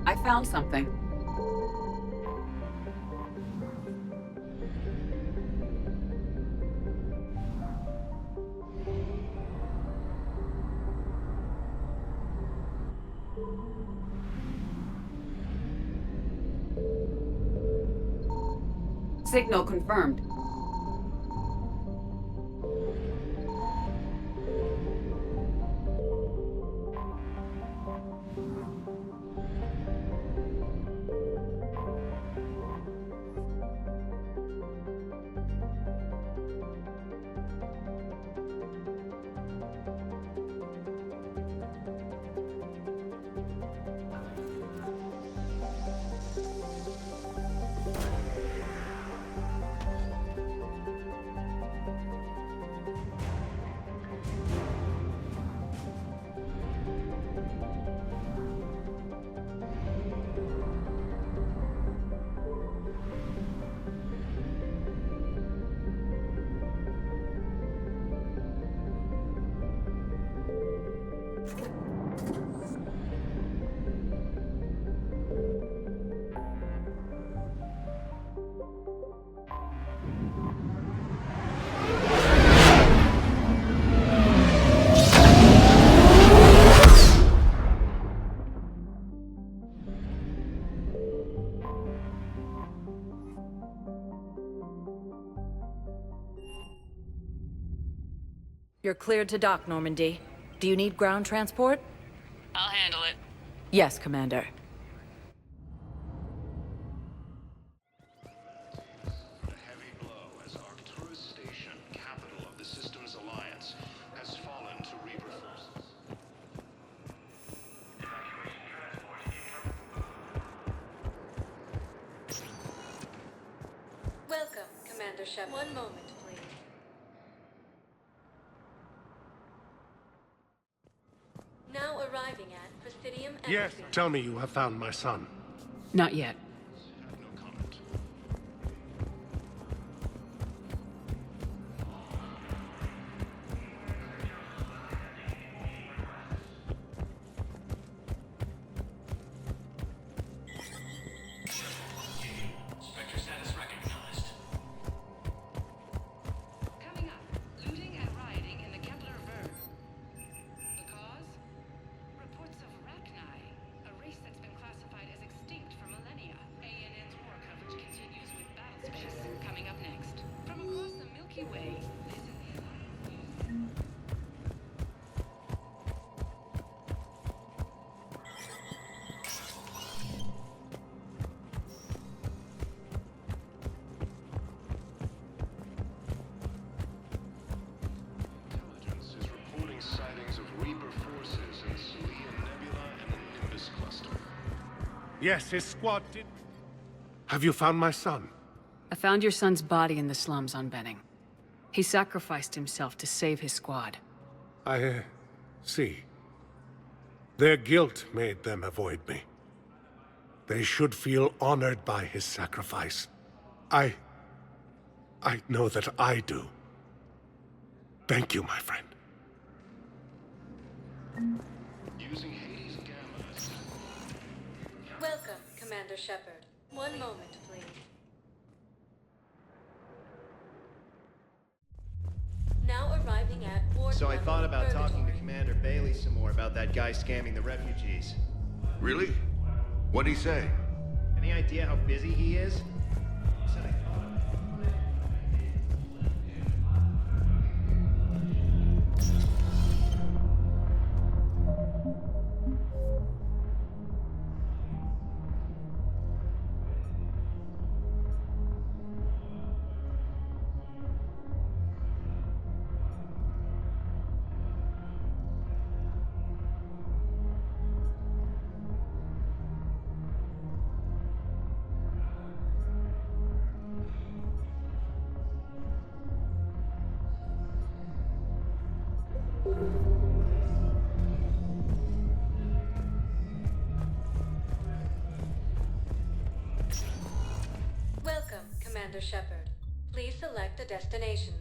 I found something. Signal confirmed. You're cleared to dock, Normandy. Do you need ground transport? I'll handle it. Yes, Commander. Welcome, Commander Shepard. One moment, please. Now arriving at Presidium Yes, Embassy. tell me you have found my son. Not yet. Spectre status recognized. Coming up, looting and rioting in the Kepler Verne. The cause? Reports of Rachni, a race that's been classified as extinct for millennia. ANN's war coverage continues with battlespace coming up next. From across the Milky Way, this is the Alliance. Intelligence is reporting sightings of Reaper forces in Selene Nebula and the Nimbus cluster. Yes, his squad did. Have you found my son? I found your son's body in the slums on Benning. He sacrificed himself to save his squad. I see. Their guilt made them avoid me. They should feel honored by his sacrifice. I know that I do. Thank you, my friend. Using Hades Gamma. Welcome, Commander Shepard. One moment, please. Now arriving at Ward So I Level thought about Purgatory. talking to Commander Bailey some more about that guy scamming the refugees. Really? What'd he say? Any idea how busy he is? He said I thought. Welcome, Commander Shepard. Please select a destination.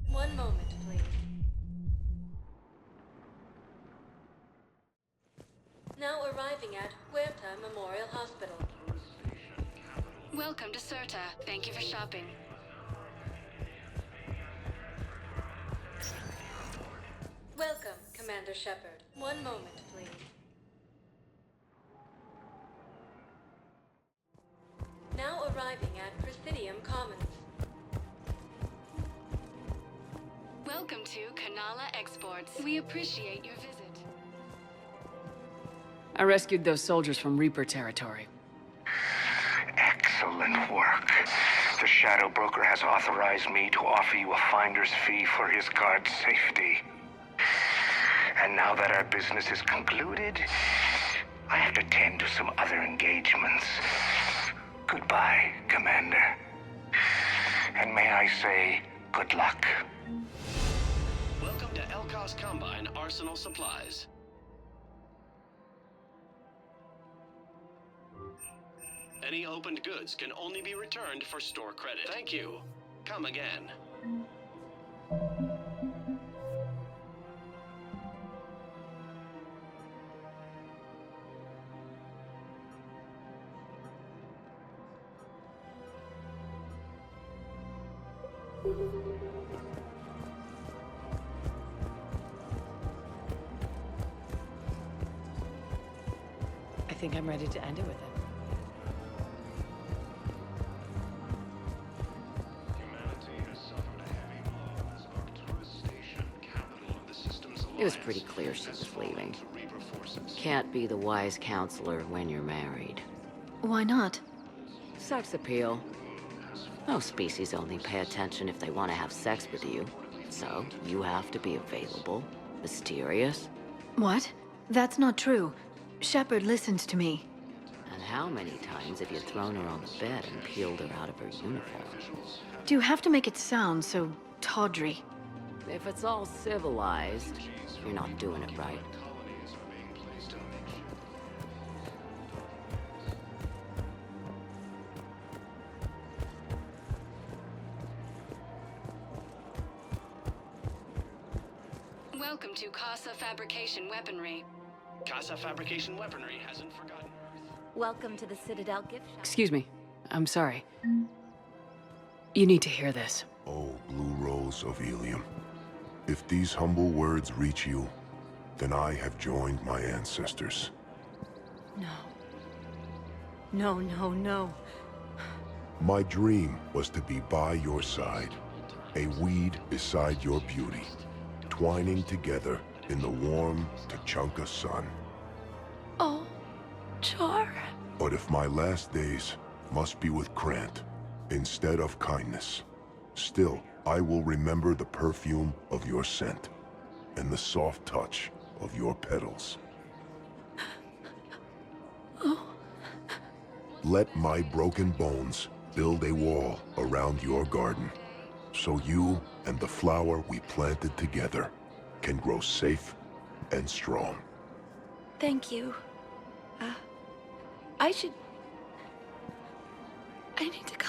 One moment, please. Now arriving at Huerta Memorial Hospital. Welcome to Certa. Thank you for shopping. Welcome, Commander Shepard. One moment, please. Now arriving at Presidium Commons. Welcome to Kanala Exports. We appreciate your visit. I rescued those soldiers from Reaper territory. Excellent work. The Shadow Broker has authorized me to offer you a finder's fee for his guard's safety. And now that our business is concluded, I have to tend to some other engagements. Goodbye, Commander. And may I say, good luck. Welcome to Elkos Combine Arsenal Supplies. Any opened goods can only be returned for store credit. Thank you. Come again. I think I'm ready to end it with it. Humanity has suffered a heavy blow. It was pretty clear she was leaving. Can't be the wise counselor when you're married. Why not? Sex appeal. Most species only pay attention if they want to have sex with you. So, you have to be available, mysterious. What? That's not true. Shepard listened to me. And how many times have you thrown her on the bed and peeled her out of her uniform? Do you have to make it sound so tawdry? If it's all civilized, you're not doing it right. Welcome to Casa Fabrication Weaponry. Casa Fabrication Weaponry hasn't forgotten. Welcome to the Citadel gift shop. Excuse me. I'm sorry. You need to hear this. Oh, Blue Rose of Ilium. If these humble words reach you, then I have joined my ancestors. No. No, no, no. My dream was to be by your side, a weed beside your beauty, twining together in the warm Tachanka sun. Oh, Char. But if my last days must be with Krant instead of kindness, still I will remember the perfume of your scent and the soft touch of your petals. Oh. Let my broken bones build a wall around your garden, so you and the flower we planted together can grow safe and strong. Thank you. I need to go.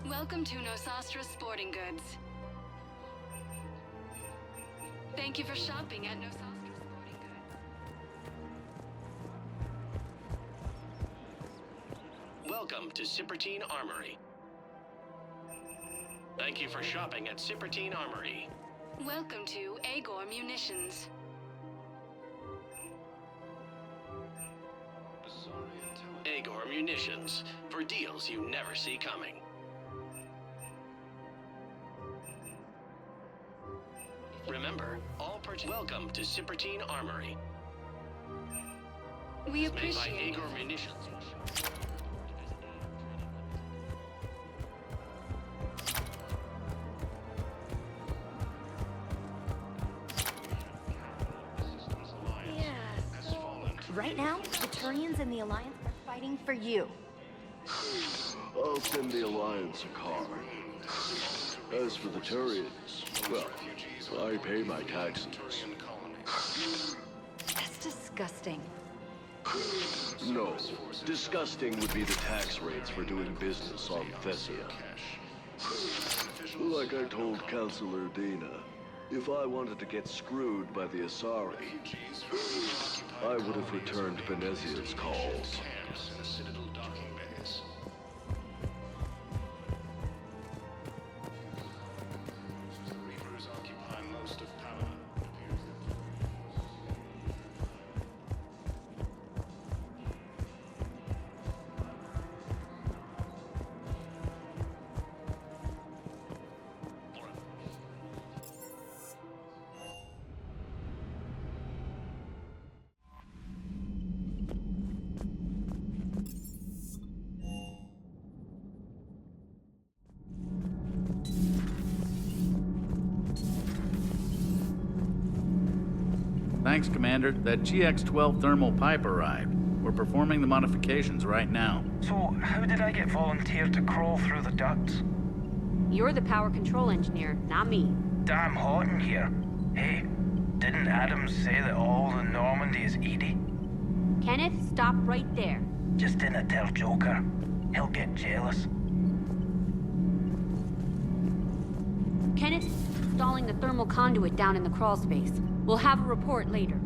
Welcome to Nosastra Sporting Goods. Thank you for shopping at Nosastra Sporting Goods. Welcome to Cipertine Armory. Thank you for shopping at Cipertine Armory. Welcome to Agor Munitions. Agor Munitions, for deals you never see coming. Remember, all purchase. Welcome to Cipertine Armory. We Made by appreciate Agor Munitions. Right now, the Turians and the Alliance are fighting for you. I'll send the Alliance a car. As for the Turians, well, I pay my taxes. That's disgusting. No, disgusting would be the tax rates for doing business on Thessia. Like I told Counselor Dina, if I wanted to get screwed by the Asari, I would have returned Benezia's calls. Thanks, Commander. That GX-12 thermal pipe arrived. We're performing the modifications right now. So, how did I get volunteered to crawl through the ducts? You're the power control engineer, not me. Damn hot in here. Hey, didn't Adams say that all the Normandy is Edie? Kenneth, stop right there. Just dinna tell Joker. He'll get jealous. Kenneth, installing the thermal conduit down in the crawl space. We'll have a report later.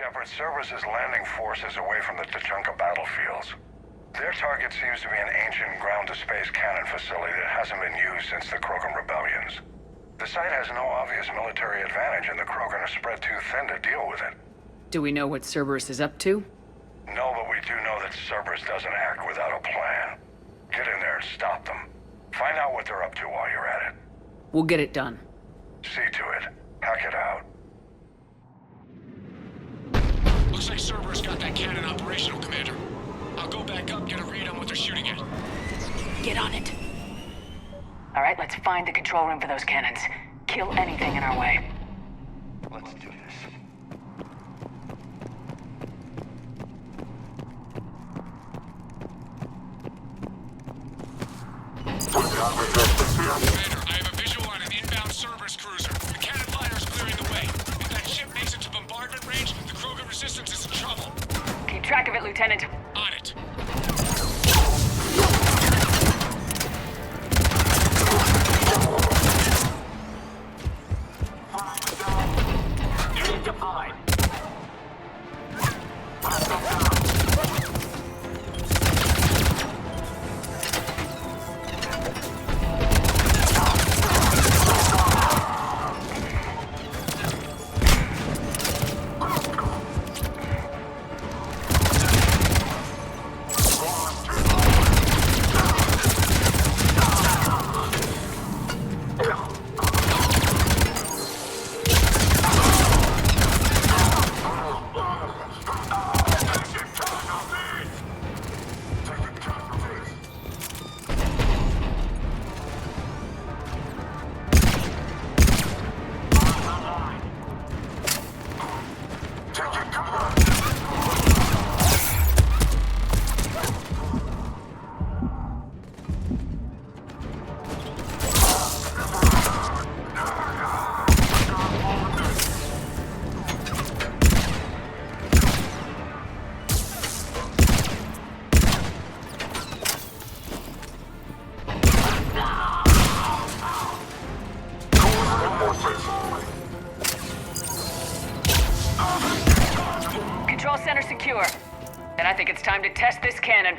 Shepard, Cerberus is landing forces away from the Tuchanka battlefields. Their target seems to be an ancient ground-to-space cannon facility that hasn't been used since the Krogan rebellions. The site has no obvious military advantage, and the Krogan are spread too thin to deal with it. Do we know what Cerberus is up to? No, but we do know that Cerberus doesn't act without a plan. Get in there and stop them. Find out what they're up to while you're at it. We'll get it done. See to it. Hack it out. Looks like Cerberus got that cannon operational, Commander. I'll go back up, get a read on what they're shooting at. Get on it. All right, let's find the control room for those cannons. Kill anything in our way. Let's do this. Commander, I have a visual on an inbound Cerberus cruiser. The cannon fire is clearing the way. If that ship makes it to bombardment range, the Krogan resistance is in trouble. Keep track of it, Lieutenant. On it. Unit deployed. Control center secure. Then I think it's time to test this cannon.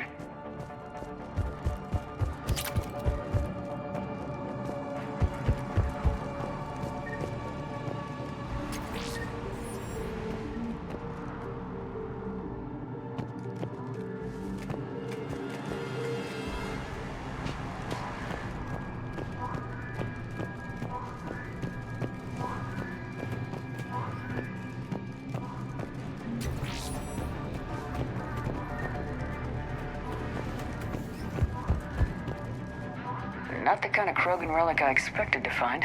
Not the kind of Krogan relic I expected to find.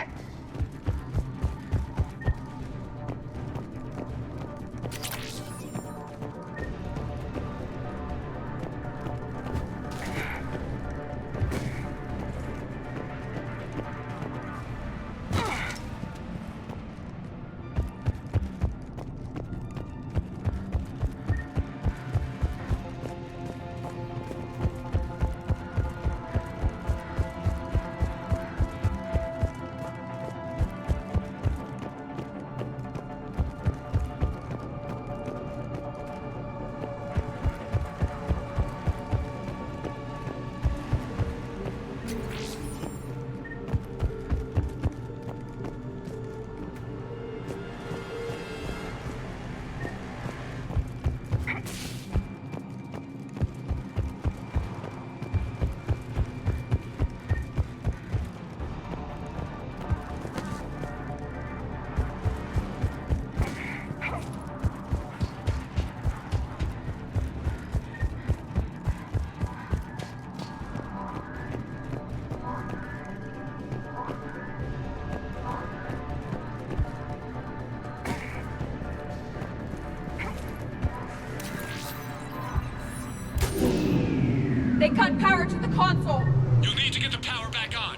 to the console! You'll need to get the power back on.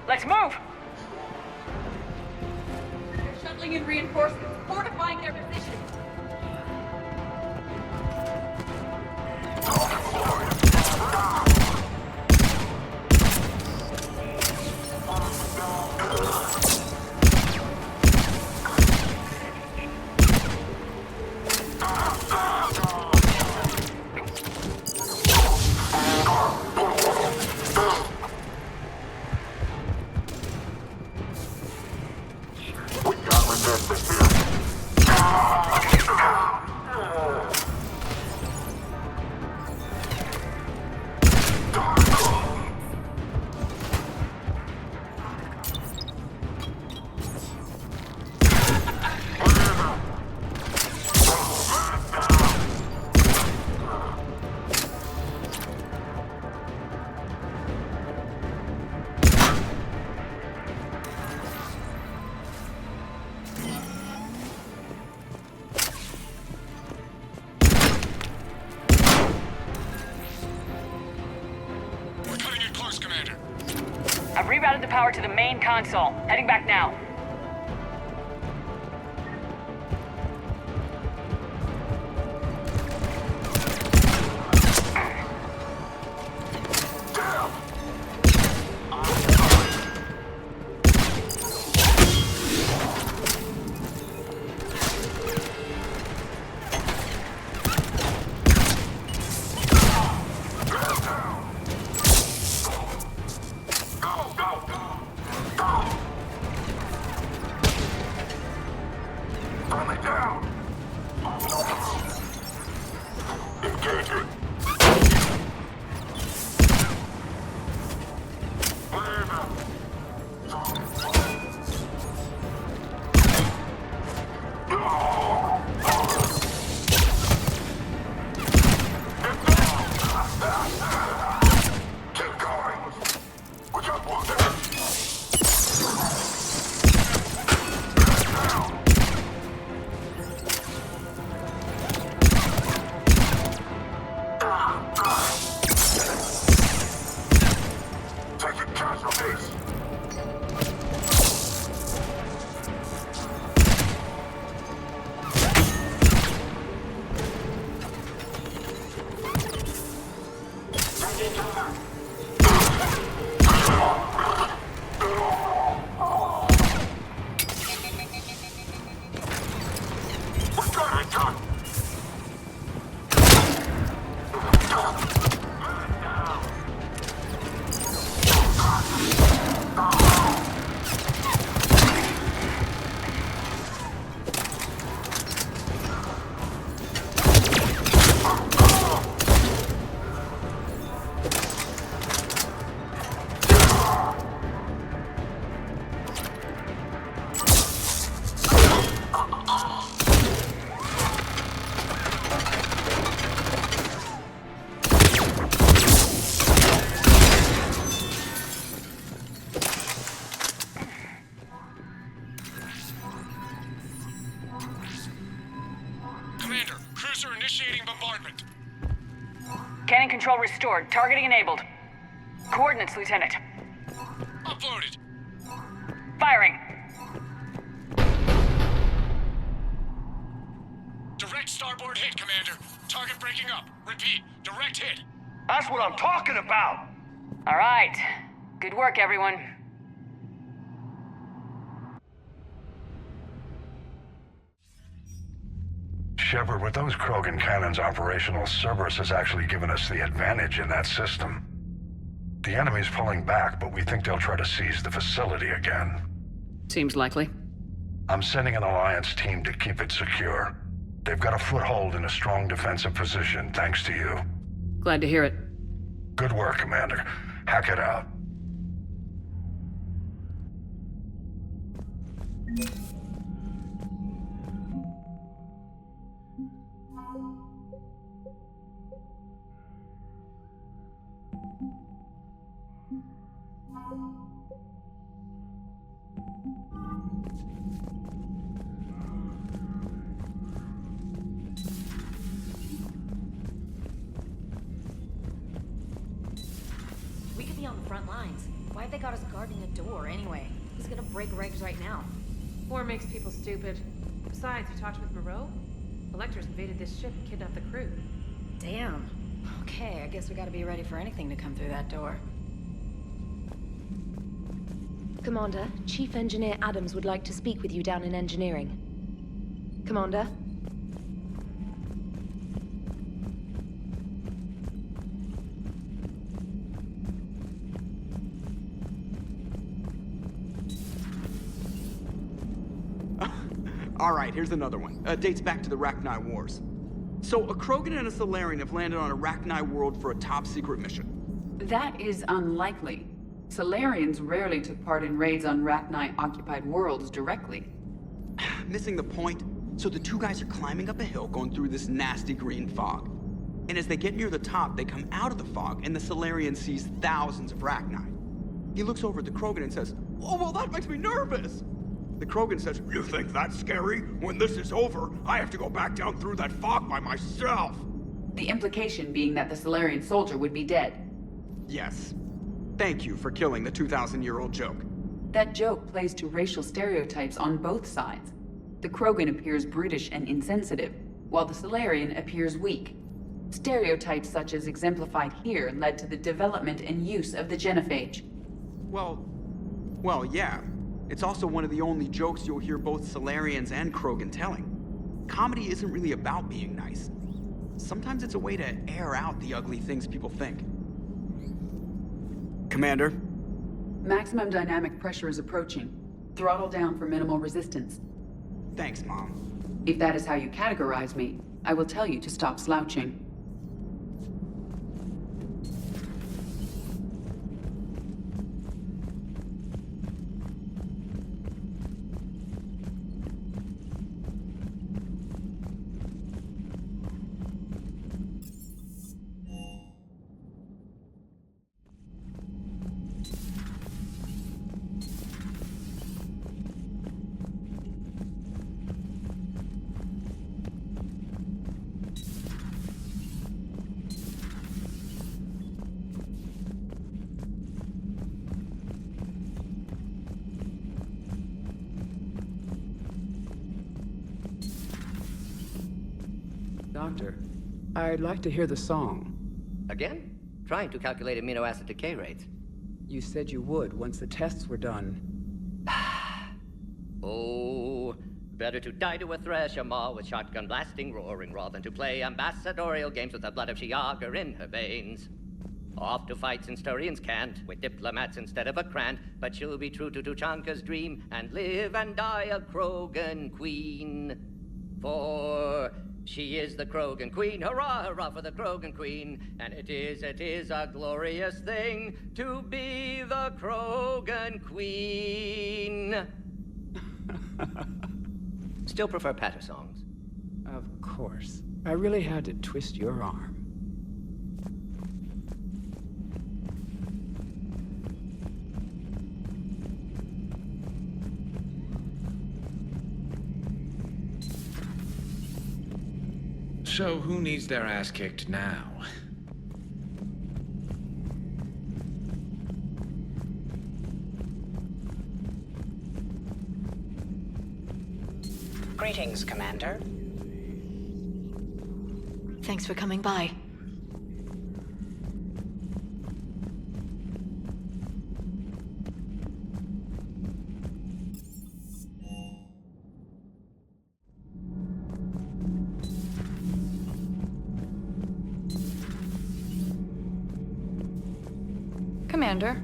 Let's move! They're shuttling in reinforcements, fortifying their position. I've rerouted the power to the main console. Heading back now. Cannon control restored. Targeting enabled. Coordinates, Lieutenant. Uploaded. Firing. Direct starboard hit, Commander. Target breaking up. Repeat, direct hit. That's what I'm talking about! All right. Good work, everyone. Shepard, with those Krogan cannons operational, Cerberus has actually given us the advantage in that system. The enemy's pulling back, but we think they'll try to seize the facility again. Seems likely. I'm sending an Alliance team to keep it secure. They've got a foothold in a strong defensive position, thanks to you. Glad to hear it. Good work, Commander. Hack it out. be on the front lines. Why have they got us guarding a door anyway? He's gonna break regs right now. War makes people stupid. Besides, you talked with Moreau? Electors invaded this ship and kidnapped the crew. Damn. Okay, I guess we gotta be ready for anything to come through that door. Commander, Chief Engineer Adams would like to speak with you down in engineering. Commander? Alright, here's another one. Dates back to the Rachni Wars. So, a Krogan and a Solarian have landed on a Rachni world for a top-secret mission. That is unlikely. Solarians rarely took part in raids on Rachni-occupied worlds directly. Missing the point? So the two guys are climbing up a hill going through this nasty green fog. And as they get near the top, they come out of the fog, and the Solarian sees thousands of Rachni. He looks over at the Krogan and says, "Oh, well, that makes me nervous!" The Krogan says, "You think that's scary? When this is over, I have to go back down through that fog by myself!" The implication being that the Solarian soldier would be dead. Yes. Thank you for killing the 2,000-year-old joke. That joke plays to racial stereotypes on both sides. The Krogan appears brutish and insensitive, while the Solarian appears weak. Stereotypes such as exemplified here led to the development and use of the genophage. Well, yeah. It's also one of the only jokes you'll hear both Solarians and Krogan telling. Comedy isn't really about being nice. Sometimes it's a way to air out the ugly things people think. Commander? Maximum dynamic pressure is approaching. Throttle down for minimal resistance. Thanks, Mom. If that is how you categorize me, I will tell you to stop slouching. Doctor, I'd like to hear the song. Again? Trying to calculate amino acid decay rates. You said you would once the tests were done. Oh, better to die to a thresher maw with shotgun blasting roaring rather than to play ambassadorial games with the blood of Shiagar in her veins. Off to fight since Turians can't, with diplomats instead of a Krant, but she'll be true to Tuchanka's dream and live and die a Krogan queen. For she is the Krogan Queen. Hurrah, hurrah for the Krogan Queen. And it is a glorious thing to be the Krogan Queen. Still prefer patter songs? Of course. I really had to twist your arm. So, who needs their ass kicked now? Greetings, Commander. Thanks for coming by. Commander.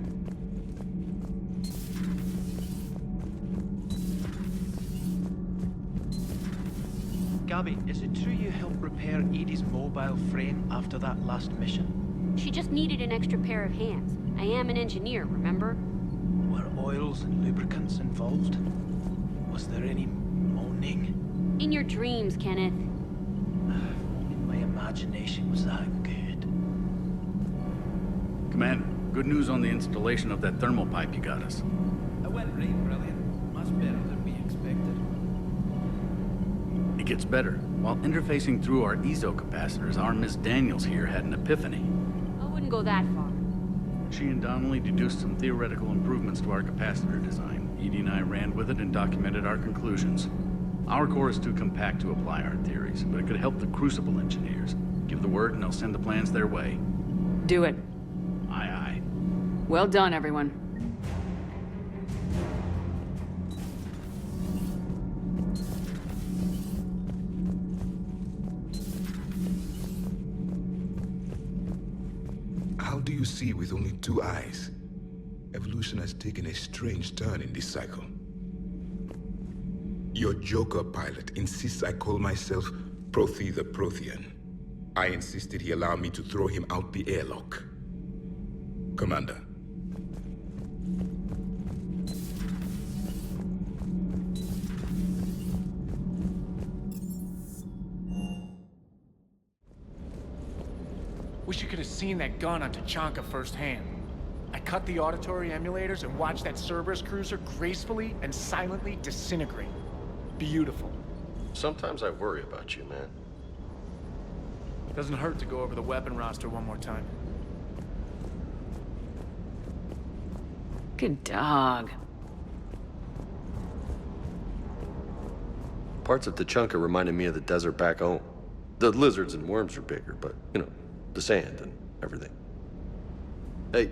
Gabby, is it true you helped repair Edie's mobile frame after that last mission? She just needed an extra pair of hands. I am an engineer, remember? Were oils and lubricants involved? Was there any moaning? In your dreams, Kenneth. Only my imagination was that good. Commander, good news on the installation of that thermal pipe you got us. It went right brilliant. Much better than we expected. It gets better. While interfacing through our ezo capacitors, our Miss Daniels here had an epiphany. I wouldn't go that far. She and Donnelly deduced some theoretical improvements to our capacitor design. Edie and I ran with it and documented our conclusions. Our core is too compact to apply our theories, but it could help the Crucible engineers. Give the word and I'll send the plans their way. Do it. Aye, aye. Well done, everyone. How do you see with only 2 eyes? Evolution has taken a strange turn in this cycle. Your Joker pilot insists I call myself Prothi the Prothean. I insisted he allow me to throw him out the airlock. Commander. Wish you could have seen that gun on Tachanka firsthand. I cut the auditory emulators and watched that Cerberus cruiser gracefully and silently disintegrate. Beautiful. Sometimes I worry about you, man. Doesn't hurt to go over the weapon roster one more time. Good dog. Parts of Tachanka reminded me of the desert back home. The lizards and worms are bigger, but, you know, the sand and everything. Hey,